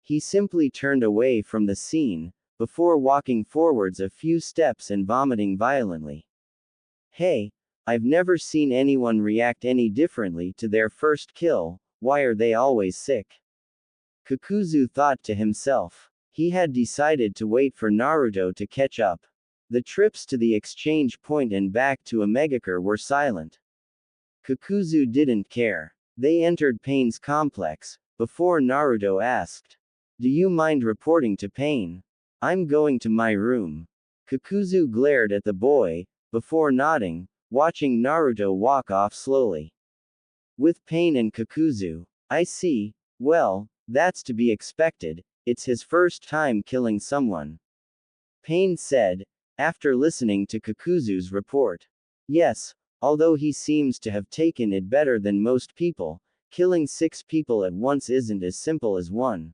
He simply turned away from the scene, before walking forwards a few steps and vomiting violently. Hey, I've never seen anyone react any differently to their first kill, why are they always sick? Kakuzu thought to himself. He had decided to wait for Naruto to catch up. The trips to the exchange point and back to Omegakure were silent. Kakuzu didn't care. They entered Pain's complex, before Naruto asked. Do you mind reporting to Pain? I'm going to my room. Kakuzu glared at the boy, before nodding, watching Naruto walk off slowly. With Pain and Kakuzu. I see, well, that's to be expected, it's his first time killing someone. Pain said, after listening to Kakuzu's report. Yes, although he seems to have taken it better than most people, killing 6 people at once isn't as simple as one.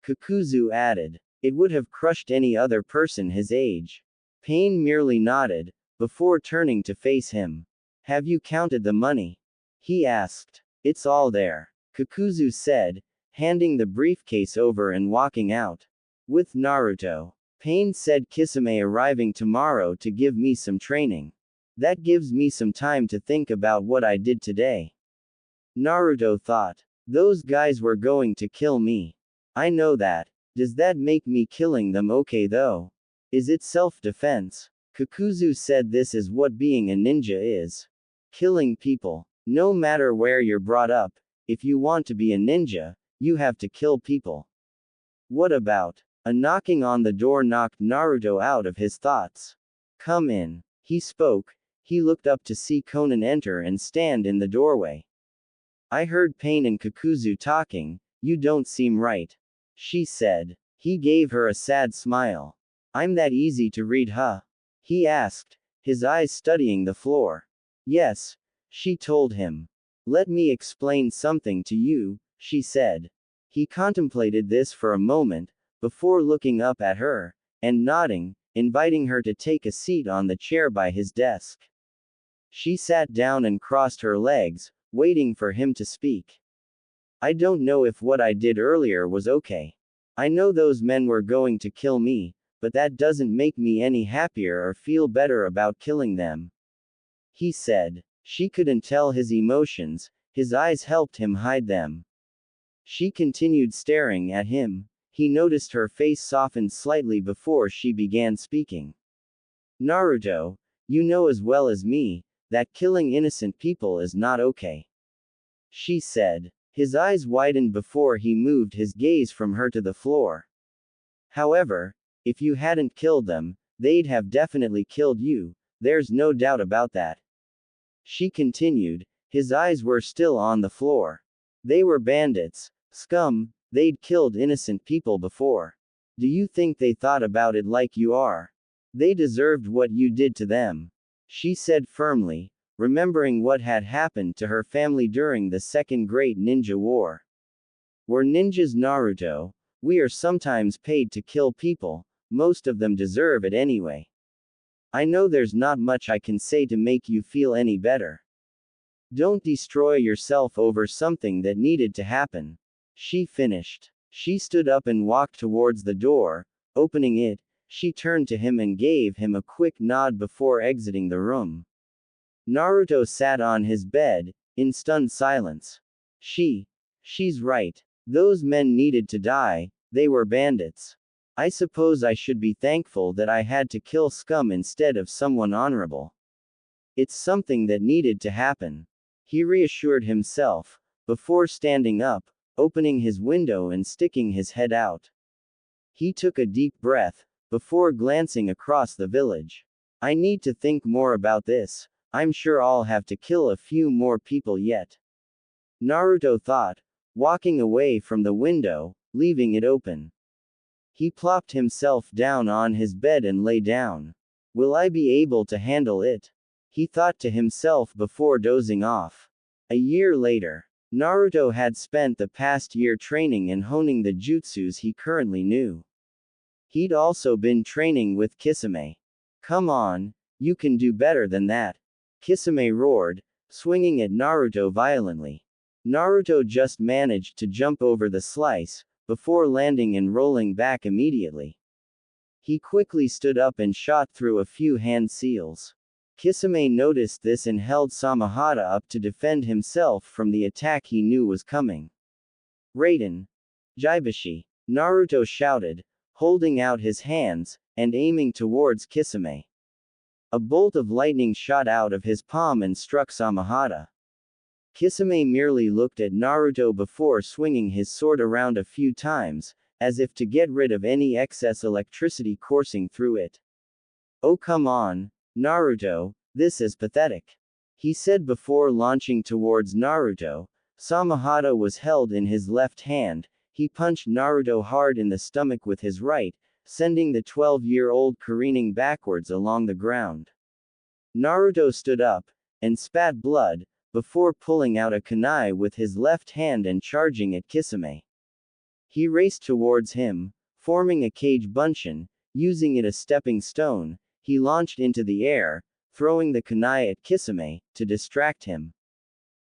Kakuzu added. It would have crushed any other person his age. Pain merely nodded, before turning to face him. Have you counted the money? He asked. It's all there. Kakuzu said, handing the briefcase over and walking out. With Naruto. Pain said Kisame arriving tomorrow to give me some training. That gives me some time to think about what I did today. Naruto thought. Those guys were going to kill me. I know that. Does that make me killing them okay though? Is it self-defense? Kakuzu said this is what being a ninja is. Killing people. No matter where you're brought up, if you want to be a ninja, you have to kill people. What about? A knocking on the door knocked Naruto out of his thoughts. Come in. He spoke. He looked up to see Konan enter and stand in the doorway. I heard Pain and Kakuzu talking, you don't seem right. She said. He gave her a sad smile. I'm that easy to read, huh? He asked, his eyes studying the floor. Yes, she told him. Let me explain something to you, she said. He contemplated this for a moment, before looking up at her, and nodding, inviting her to take a seat on the chair by his desk. She sat down and crossed her legs, waiting for him to speak. I don't know if what I did earlier was okay. I know those men were going to kill me, but that doesn't make me any happier or feel better about killing them. He said. She couldn't tell his emotions, his eyes helped him hide them. She continued staring at him. He noticed her face softened slightly before she began speaking. Naruto, you know as well as me, that killing innocent people is not okay. She said. His eyes widened before he moved his gaze from her to the floor. However, if you hadn't killed them, they'd have definitely killed you, there's no doubt about that. She continued, his eyes were still on the floor. They were bandits, scum, they'd killed innocent people before. Do you think they thought about it like you are? They deserved what you did to them. She said firmly, remembering what had happened to her family during the Second Great Ninja War. We're ninjas, Naruto. We are sometimes paid to kill people, most of them deserve it anyway. I know there's not much I can say to make you feel any better. Don't destroy yourself over something that needed to happen. She finished. She stood up and walked towards the door. Opening it, she turned to him and gave him a quick nod before exiting the room. Naruto sat on his bed, in stunned silence. She's right. Those men needed to die, they were bandits. I suppose I should be thankful that I had to kill scum instead of someone honorable. It's something that needed to happen. He reassured himself, before standing up, opening his window and sticking his head out. He took a deep breath, before glancing across the village. I need to think more about this, I'm sure I'll have to kill a few more people yet. Naruto thought, walking away from the window, leaving it open. He plopped himself down on his bed and lay down. Will I be able to handle it? He thought to himself before dozing off. A year later, Naruto had spent the past year training and honing the jutsus he currently knew. He'd also been training with Kisame. Come on, you can do better than that. Kisame roared, swinging at Naruto violently. Naruto just managed to jump over the slice, before landing and rolling back immediately. He quickly stood up and shot through a few hand seals. Kisame noticed this and held Samahata up to defend himself from the attack he knew was coming. Raiden! Jaibashi! Naruto shouted, holding out his hands, and aiming towards Kisame. A bolt of lightning shot out of his palm and struck Samahata. Kisame merely looked at Naruto before swinging his sword around a few times, as if to get rid of any excess electricity coursing through it. Oh come on, Naruto, This is pathetic. He said before launching towards Naruto. Samahata was held in his left hand. He punched Naruto hard in the stomach with his right, sending the 12-year-old careening backwards along the ground. Naruto stood up, and spat blood, before pulling out a kunai with his left hand and charging at Kisame. He raced towards him, forming a cage bunshin, using it as a stepping stone. He launched into the air, throwing the kunai at Kisame, to distract him.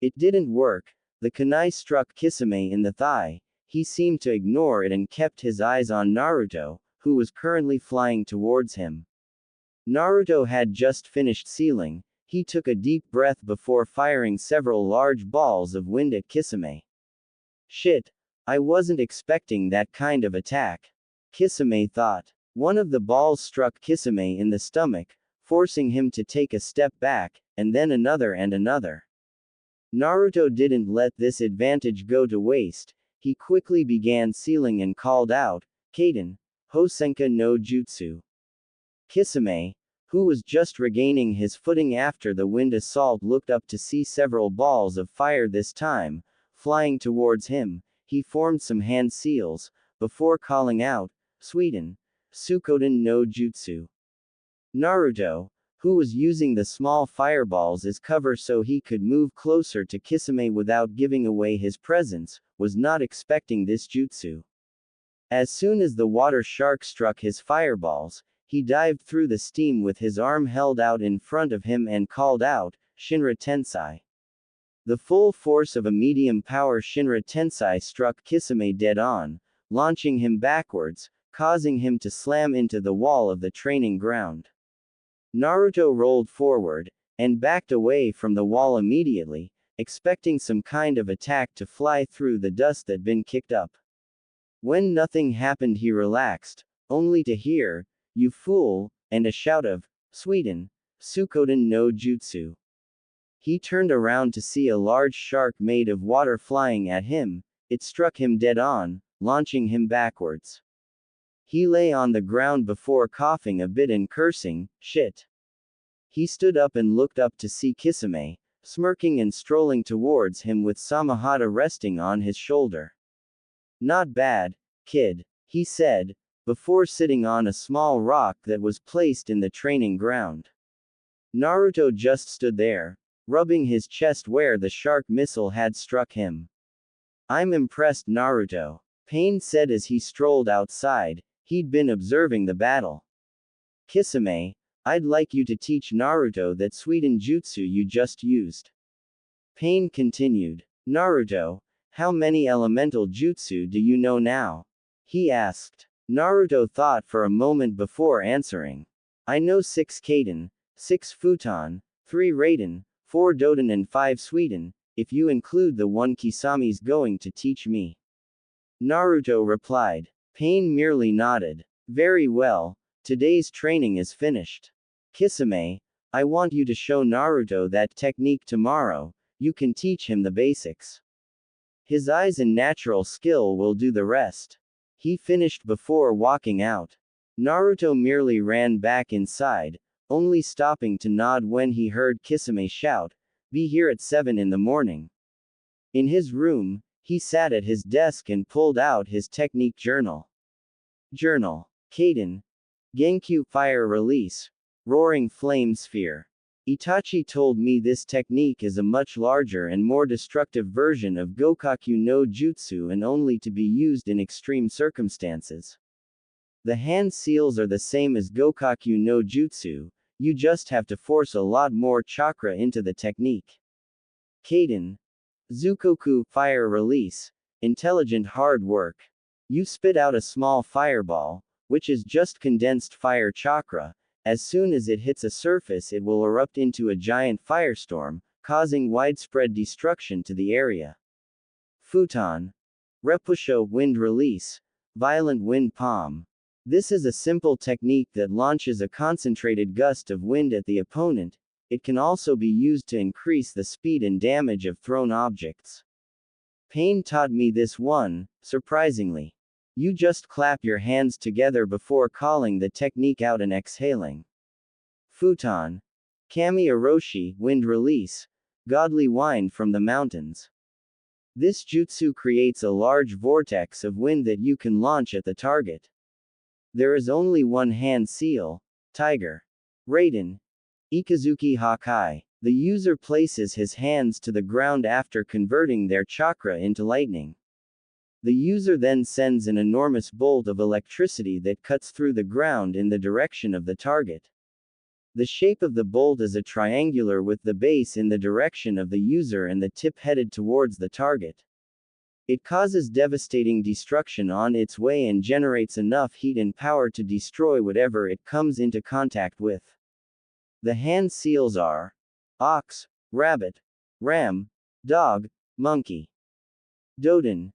It didn't work. The kunai struck Kisame in the thigh. He seemed to ignore it and kept his eyes on Naruto, who was currently flying towards him. Naruto had just finished sealing. He took a deep breath before firing several large balls of wind at Kisame. Shit. I wasn't expecting that kind of attack. Kisame thought. One of the balls struck Kisame in the stomach, forcing him to take a step back, and then another and another. Naruto didn't let this advantage go to waste. He quickly began sealing and called out, Kaden, Hosenka no Jutsu. Kisame, who was just regaining his footing after the wind assault, looked up to see several balls of fire this time, flying towards him. He formed some hand seals, before calling out, Suiden, Sukoden no Jutsu. Naruto, who was using the small fireballs as cover so he could move closer to Kisame without giving away his presence, was not expecting this jutsu. As soon as the water shark struck his fireballs, he dived through the steam with his arm held out in front of him and called out, Shinra Tensai. The full force of a medium-power Shinra Tensai struck Kisame dead on, launching him backwards, causing him to slam into the wall of the training ground. Naruto rolled forward, and backed away from the wall immediately, expecting some kind of attack to fly through the dust that'd been kicked up. When nothing happened, he relaxed, only to hear, You fool, and a shout of, Suiden, Sukoden no Jutsu. He turned around to see a large shark made of water flying at him. It struck him dead on, launching him backwards. He lay on the ground before coughing a bit and cursing, shit. He stood up and looked up to see Kisame, smirking and strolling towards him with Samahata resting on his shoulder. Not bad, kid, he said, before sitting on a small rock that was placed in the training ground. Naruto just stood there, rubbing his chest where the shark missile had struck him. I'm impressed, Naruto, Pain said as he strolled outside. He'd been observing the battle. Kisame, I'd like you to teach Naruto that Suiden jutsu you just used. Pain continued. Naruto, how many elemental jutsu do you know now? He asked. Naruto thought for a moment before answering. I know 6 Kaden, 6 Futon, 3 Raiden, 4 Doden and 5 Suiden, if you include the one Kisame's going to teach me. Naruto replied. Pain merely nodded. Very well, today's training is finished. Kisame, I want you to show Naruto that technique tomorrow. You can teach him the basics. His eyes and natural skill will do the rest. He finished before walking out. Naruto merely ran back inside, only stopping to nod when he heard Kisame shout, Be here at 7 in the morning. In his room, he sat at his desk and pulled out his technique journal. Journal. Kaden. Genkyu Fire Release. Roaring Flame Sphere. Itachi told me this technique is a much larger and more destructive version of Gokaku no Jutsu and only to be used in extreme circumstances. The hand seals are the same as Gokaku no Jutsu, you just have to force a lot more chakra into the technique. Kaden. Zukoku Fire Release. Intelligent hard work. You spit out a small fireball, which is just condensed fire chakra. As soon as it hits a surface, it will erupt into a giant firestorm, causing widespread destruction to the area. Futon. Repusho Wind Release. Violent Wind Palm. This is a simple technique that launches a concentrated gust of wind at the opponent. It can also be used to increase the speed and damage of thrown objects. Pain taught me this one, surprisingly. You just clap your hands together before calling the technique out and exhaling. Futon. Kami Oroshi, wind release, godly wind from the mountains. This jutsu creates a large vortex of wind that you can launch at the target. There is only one hand seal, Tiger. Raiden. Ikazuki Hakai. The user places his hands to the ground after converting their chakra into lightning. The user then sends an enormous bolt of electricity that cuts through the ground in the direction of the target. The shape of the bolt is a triangular with the base in the direction of the user and the tip headed towards the target. It causes devastating destruction on its way and generates enough heat and power to destroy whatever it comes into contact with. The hand seals are ox, rabbit, ram, dog, monkey. Doden.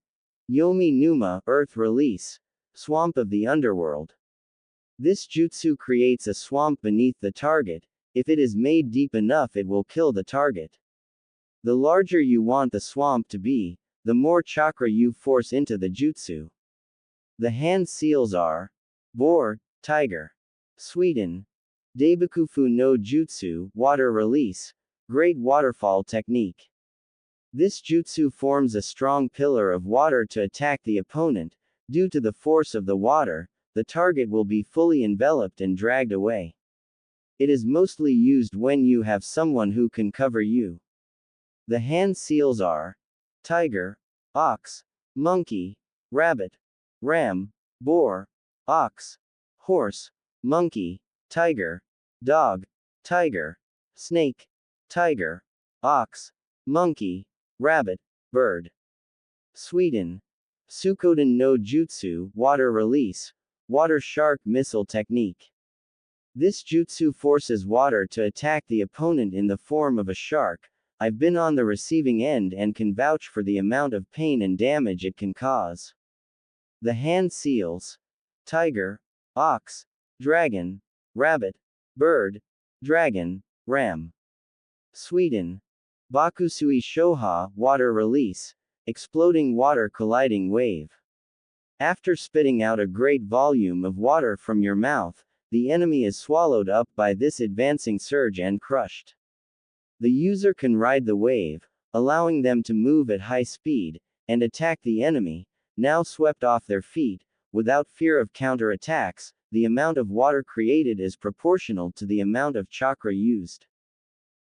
Yomi Numa, earth release, swamp of the underworld. This jutsu creates a swamp beneath the target. If it is made deep enough, it will kill the target. The larger you want the swamp to be, the more chakra you force into the jutsu. The hand seals are boar, tiger. Sweden. Daibakufu no Jutsu, water release, great waterfall technique. This jutsu forms a strong pillar of water to attack the opponent. Due to the force of the water, the target will be fully enveloped and dragged away. It is mostly used when you have someone who can cover you. The hand seals are tiger, ox, monkey, rabbit, ram, boar, ox, horse, monkey, tiger, dog, tiger, snake, tiger, ox, monkey, rabbit, bird. Sweden. Sukoden no Jutsu, water release, water shark missile technique. This jutsu forces water to attack the opponent in the form of a shark. I've been on the receiving end and can vouch for the amount of pain and damage it can cause. The hand seals tiger, ox, dragon, rabbit, bird, dragon, ram. Sweden. Bakusui Shoha, water release, exploding water colliding wave. After spitting out a great volume of water from your mouth, the enemy is swallowed up by this advancing surge and crushed. The user can ride the wave, allowing them to move at high speed, and attack the enemy, now swept off their feet, without fear of counterattacks. The amount of water created is proportional to the amount of chakra used.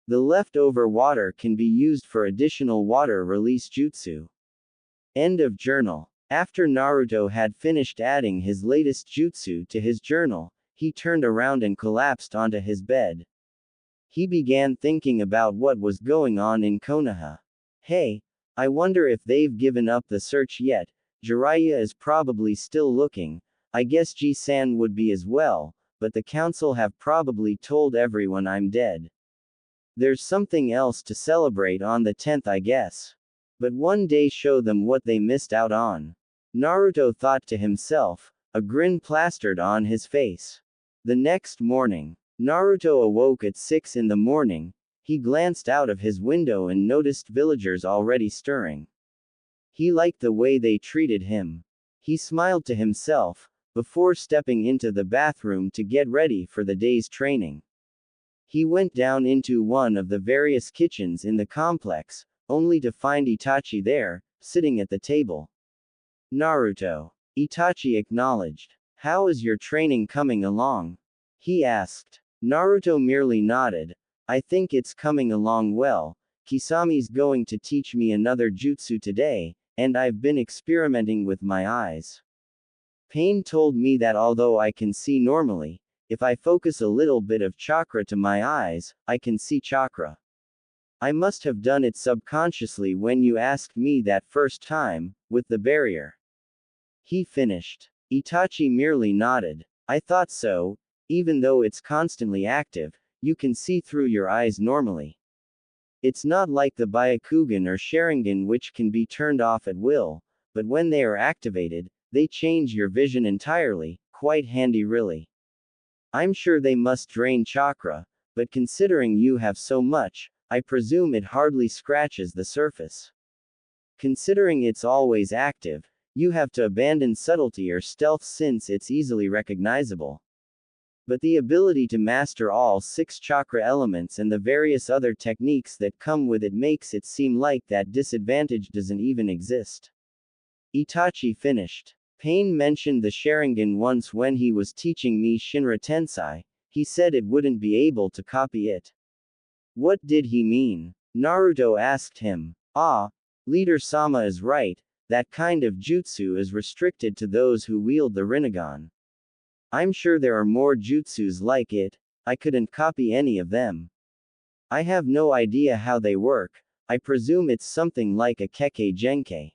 The leftover water can be used for additional water release jutsu. End of journal. After Naruto had finished adding his latest jutsu to his journal, he turned around and collapsed onto his bed. He began thinking about what was going on in Konoha. Hey, I wonder if they've given up the search yet. Jiraiya is probably still looking. I guess Ji-san would be as well, but the council have probably told everyone I'm dead. There's something else to celebrate on the 10th, I guess. But one day show them what they missed out on. Naruto thought to himself, a grin plastered on his face. The next morning, Naruto awoke at 6 in the morning. He glanced out of his window and noticed villagers already stirring. He liked the way they treated him. He smiled to himself, before stepping into the bathroom to get ready for the day's training. He went down into one of the various kitchens in the complex, only to find Itachi there, sitting at the table. Naruto. Itachi acknowledged. How is your training coming along? He asked. Naruto merely nodded. I think it's coming along well. Kisami's going to teach me another jutsu today, and I've been experimenting with my eyes. Pain told me that although I can see normally, if I focus a little bit of chakra to my eyes, I can see chakra. I must have done it subconsciously when you asked me that first time, with the barrier. He finished. Itachi merely nodded. I thought so. Even though it's constantly active, you can see through your eyes normally. It's not like the Byakugan or Sharingan, which can be turned off at will, but when they are activated, they change your vision entirely. Quite handy really. I'm sure they must drain chakra, but considering you have so much, I presume it hardly scratches the surface. Considering it's always active, you have to abandon subtlety or stealth since it's easily recognizable. But the ability to master all 6 chakra elements and the various other techniques that come with it makes it seem like that disadvantage doesn't even exist. Itachi finished. Pain mentioned the Sharingan once when he was teaching me Shinra Tensei. He said it wouldn't be able to copy it. What did he mean? Naruto asked him. Ah, Leader Sama is right, that kind of jutsu is restricted to those who wield the Rinnegan. I'm sure there are more jutsus like it, I couldn't copy any of them. I have no idea how they work, I presume it's something like a Kekkei Genkei.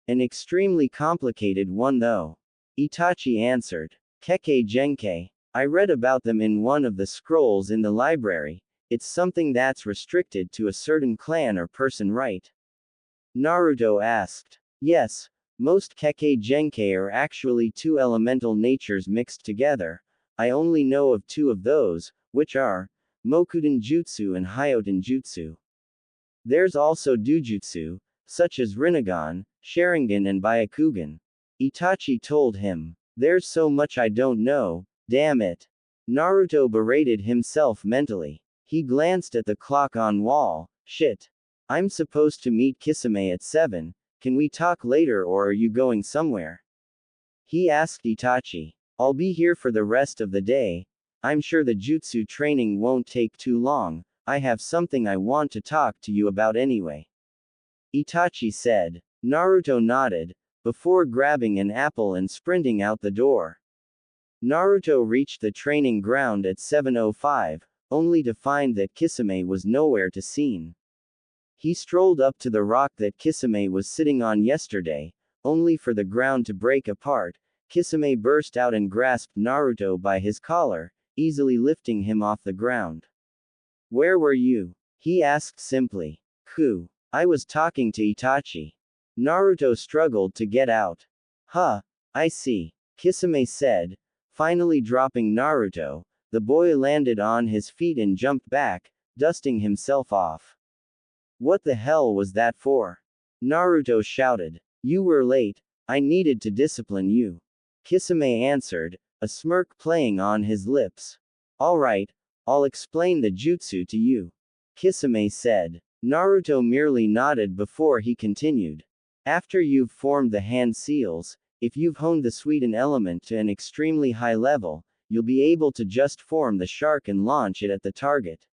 An extremely complicated one though. Itachi answered. Kekkei Genkei. I read about them in one of the scrolls in the library, it's something that's restricted to a certain clan or person, right? Naruto asked. Yes, most Kekkei Genkei are actually 2 elemental natures mixed together. I only know of 2 of those, which are Mokuden Jutsu and Hyoten Jutsu. There's also Dujutsu, such as Rinnegan, Sharingan and Byakugan. Itachi told him. There's so much I don't know, damn it. Naruto berated himself mentally. He glanced at the clock on wall. Shit. I'm supposed to meet Kisame at 7, can we talk later or are you going somewhere? He asked Itachi. I'll be here for the rest of the day. I'm sure the jutsu training won't take too long, I have something I want to talk to you about anyway. Itachi said. Naruto nodded, before grabbing an apple and sprinting out the door. Naruto reached the training ground at 7:05, only to find that Kisame was nowhere to seen. He strolled up to the rock that Kisame was sitting on yesterday, only for the ground to break apart. Kisame burst out and grasped Naruto by his collar, easily lifting him off the ground. Where were you? He asked simply. I was talking to Itachi. Naruto struggled to get out. Huh, I see. Kisame said. Finally dropping Naruto, the boy landed on his feet and jumped back, dusting himself off. What the hell was that for? Naruto shouted. You were late, I needed to discipline you. Kisame answered, a smirk playing on his lips. Alright, I'll explain the jutsu to you. Kisame said. Naruto merely nodded before he continued. After you've formed the hand seals, if you've honed the Suiten element to an extremely high level, you'll be able to just form the shark and launch it at the target.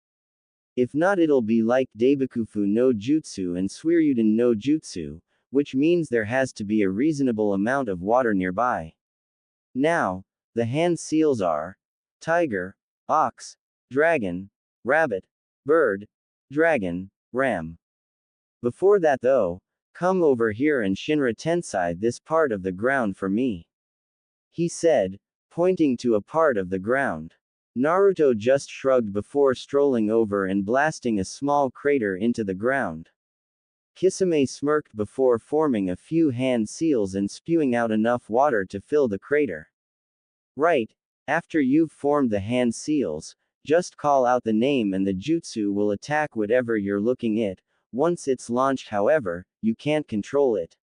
If not, it'll be like Daibakufu no Jutsu and Suiryuden no Jutsu, which means there has to be a reasonable amount of water nearby. Now, the hand seals are tiger, ox, dragon, rabbit, bird, dragon, ram. Before that though, come over here and Shinra Tensei this part of the ground for me. He said, pointing to a part of the ground. Naruto just shrugged before strolling over and blasting a small crater into the ground. Kisame smirked before forming a few hand seals and spewing out enough water to fill the crater. Right, after you've formed the hand seals, just call out the name and the jutsu will attack whatever you're looking at. Once it's launched, however, you can't control it.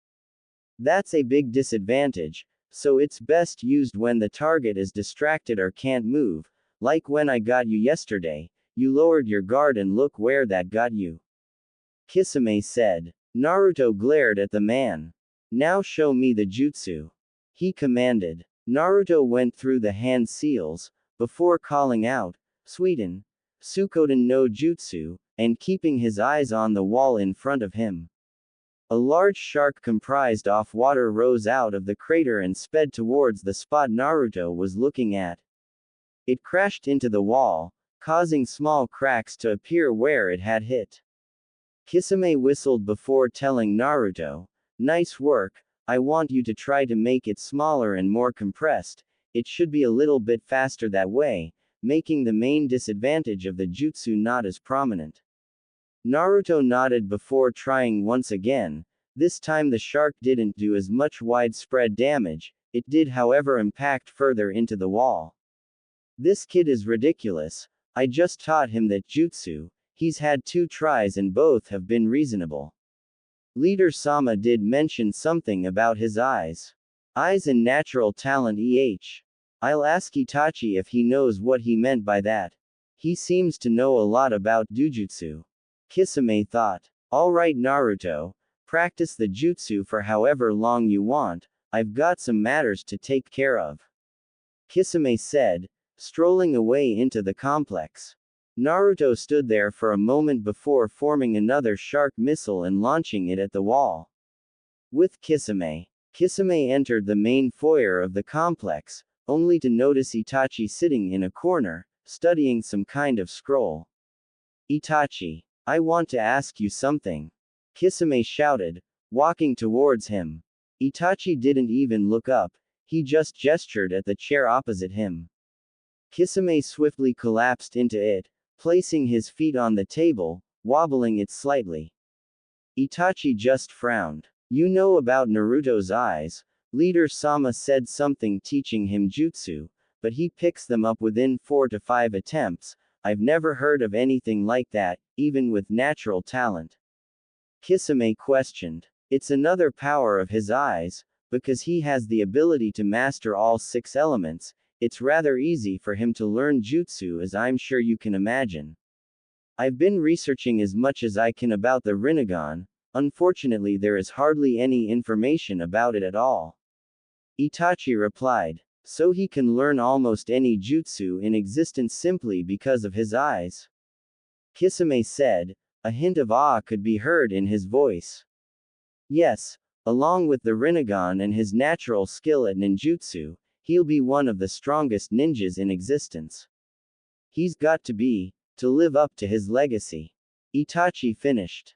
That's a big disadvantage, so it's best used when the target is distracted or can't move, like when I got you yesterday, you lowered your guard and look where that got you. Kisame said. Naruto glared at the man. Now show me the jutsu. He commanded. Naruto went through the hand seals, before calling out, Suiten, Sukoden no Jutsu, and keeping his eyes on the wall in front of him. A large shark comprised of water rose out of the crater and sped towards the spot Naruto was looking at. It crashed into the wall, causing small cracks to appear where it had hit. Kisame whistled before telling Naruto, nice work, I want you to try to make it smaller and more compressed, it should be a little bit faster that way, making the main disadvantage of the jutsu not as prominent. Naruto nodded before trying once again. This time the shark didn't do as much widespread damage, it did however impact further into the wall. This kid is ridiculous, I just taught him that jutsu, he's had 2 tries and both have been reasonable. Leader Sama did mention something about his eyes. Eyes and natural talent I'll ask Itachi if he knows what he meant by that. He seems to know a lot about Dujutsu. Kisame thought. Alright Naruto, practice the jutsu for however long you want, I've got some matters to take care of. Kisame said, strolling away into the complex. Naruto stood there for a moment before forming another shark missile and launching it at the wall. With Kisame. Kisame entered the main foyer of the complex, only to notice Itachi sitting in a corner, studying some kind of scroll. Itachi, I want to ask you something. Kisame shouted, walking towards him. Itachi didn't even look up, he just gestured at the chair opposite him. Kisame swiftly collapsed into it, placing his feet on the table, wobbling it slightly. Itachi just frowned. You know about Naruto's eyes, Leader Sama said something teaching him jutsu, but he picks them up within 4 to 5 attempts. I've never heard of anything like that, even with natural talent. Kisame questioned. It's another power of his eyes, because he has the ability to master all 6 elements, it's rather easy for him to learn jutsu as I'm sure you can imagine. I've been researching as much as I can about the Rinnegan, unfortunately there is hardly any information about it at all. Itachi replied. So he can learn almost any jutsu in existence simply because of his eyes? Kisame said, a hint of awe could be heard in his voice. Yes, along with the Rinnegan and his natural skill at ninjutsu, he'll be one of the strongest ninjas in existence. He's got to live up to his legacy. Itachi finished.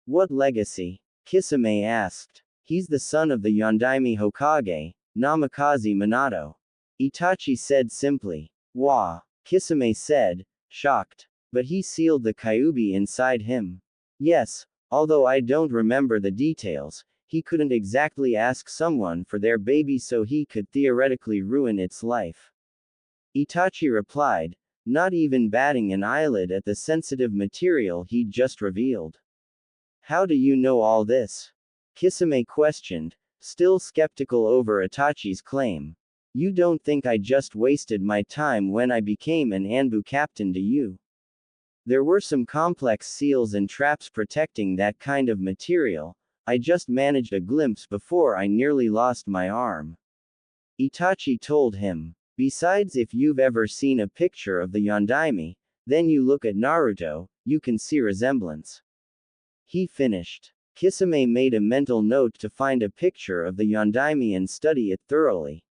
What legacy? Kisame asked. He's the son of the Yondaime Hokage, Namikaze Minato. Itachi said simply. Wah. Kisame said, shocked. But he sealed the Kyuubi inside him. Yes, although I don't remember the details, he couldn't exactly ask someone for their baby so he could theoretically ruin its life. Itachi replied, not even batting an eyelid at the sensitive material he'd just revealed. How do you know all this? Kisame questioned, still skeptical over Itachi's claim. You don't think I just wasted my time when I became an Anbu captain, do you? There were some complex seals and traps protecting that kind of material, I just managed a glimpse before I nearly lost my arm. Itachi told him. Besides, if you've ever seen a picture of the Yondaime, then you look at Naruto, you can see resemblance. He finished. Kisame made a mental note to find a picture of the Yondaime and study it thoroughly.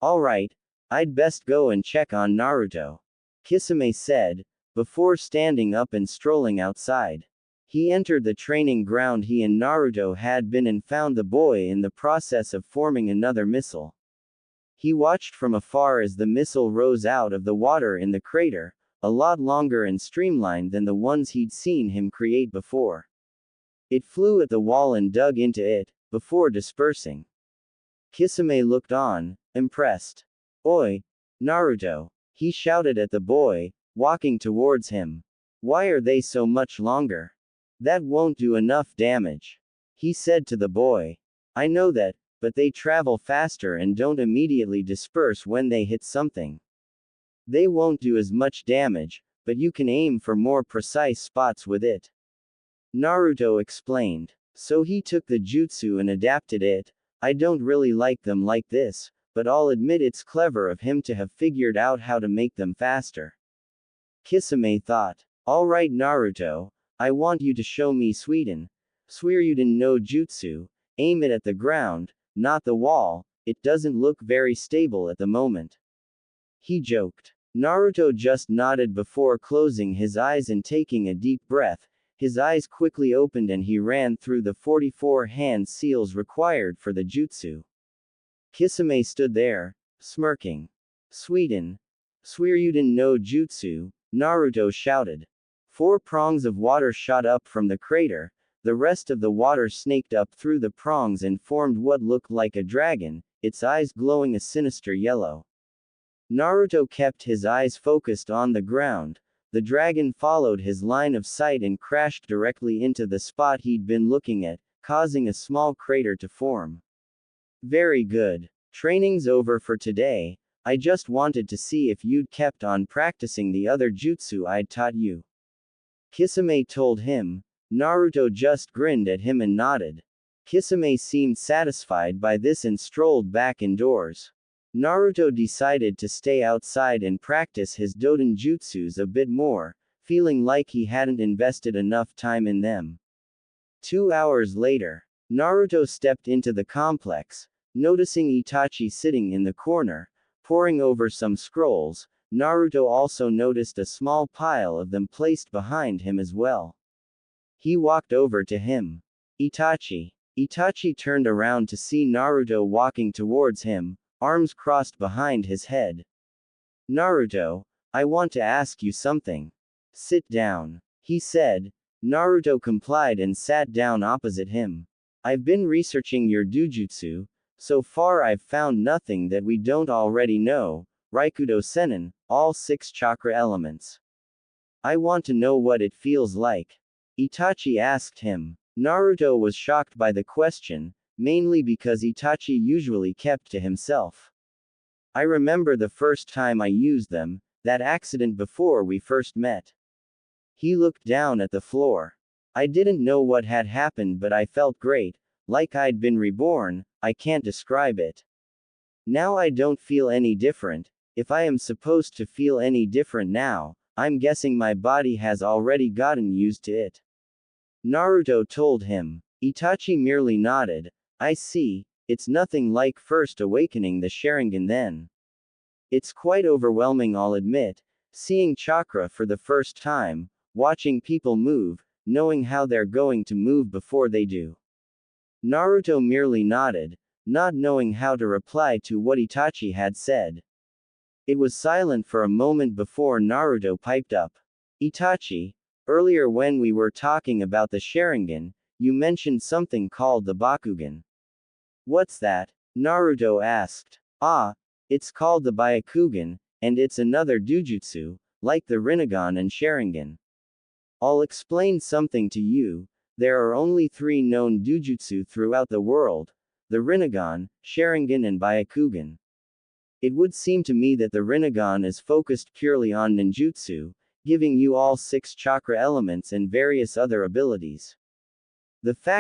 Alright, I'd best go and check on Naruto. Kisame said, before standing up and strolling outside. He entered the training ground he and Naruto had been and found the boy in the process of forming another missile. He watched from afar as the missile rose out of the water in the crater, a lot longer and streamlined than the ones he'd seen him create before. It flew at the wall and dug into it, before dispersing. Kisame looked on, impressed. Oi, Naruto, he shouted at the boy, walking towards him. Why are they so much longer? That won't do enough damage. He said to the boy. I know that, but they travel faster and don't immediately disperse when they hit something. They won't do as much damage, but you can aim for more precise spots with it. Naruto explained. So he took the jutsu and adapted it. I don't really like them like this, but I'll admit it's clever of him to have figured out how to make them faster. Kisame thought. Alright Naruto, I want you to show me Suiryuden no Jutsu, aim it at the ground, not the wall, it doesn't look very stable at the moment. He joked. Naruto just nodded before closing his eyes and taking a deep breath. His eyes quickly opened and he ran through the 44 hand seals required for the jutsu. Kisame stood there, smirking. Suiryuden no Jutsu, Naruto shouted. 4 prongs of water shot up from the crater, the rest of the water snaked up through the prongs and formed what looked like a dragon, its eyes glowing a sinister yellow. Naruto kept his eyes focused on the ground. The dragon followed his line of sight and crashed directly into the spot he'd been looking at, causing a small crater to form. Very good. Training's over for today. I just wanted to see if you'd kept on practicing the other jutsu I'd taught you. Kisame told him. Naruto just grinned at him and nodded. Kisame seemed satisfied by this and strolled back indoors. Naruto decided to stay outside and practice his Doden jutsus a bit more, feeling like he hadn't invested enough time in them. 2 hours later, Naruto stepped into the complex, noticing Itachi sitting in the corner, poring over some scrolls. Naruto also noticed a small pile of them placed behind him as well. He walked over to him. Itachi. Itachi turned around to see Naruto walking towards him, arms crossed behind his head. Naruto, I want to ask you something. Sit down, he said. Naruto complied and sat down opposite him. I've been researching your dujutsu. So far I've found nothing that we don't already know. Raikudo Senin, all 6 chakra elements. I want to know what it feels like. Itachi asked him. Naruto was shocked by the question, mainly because Itachi usually kept to himself. I remember the first time I used them, that accident before we first met. He looked down at the floor. I didn't know what had happened, but I felt great, like I'd been reborn. I can't describe it. Now I don't feel any different. If I am supposed to feel any different now, I'm guessing my body has already gotten used to it. Naruto told him. Itachi merely nodded. I see, it's nothing like first awakening the Sharingan then. It's quite overwhelming, I'll admit, seeing chakra for the first time, watching people move, knowing how they're going to move before they do. Naruto merely nodded, not knowing how to reply to what Itachi had said. It was silent for a moment before Naruto piped up. Itachi, earlier when we were talking about the Sharingan, you mentioned something called the Bakugan. What's that? Naruto asked. Ah, it's called the Byakugan, and it's another dujutsu, like the Rinnegan and Sharingan. I'll explain something to you. There are only 3 known dujutsu throughout the world: the Rinnegan, Sharingan and Byakugan. It would seem to me that the Rinnegan is focused purely on ninjutsu, giving you all 6 chakra elements and various other abilities. The fact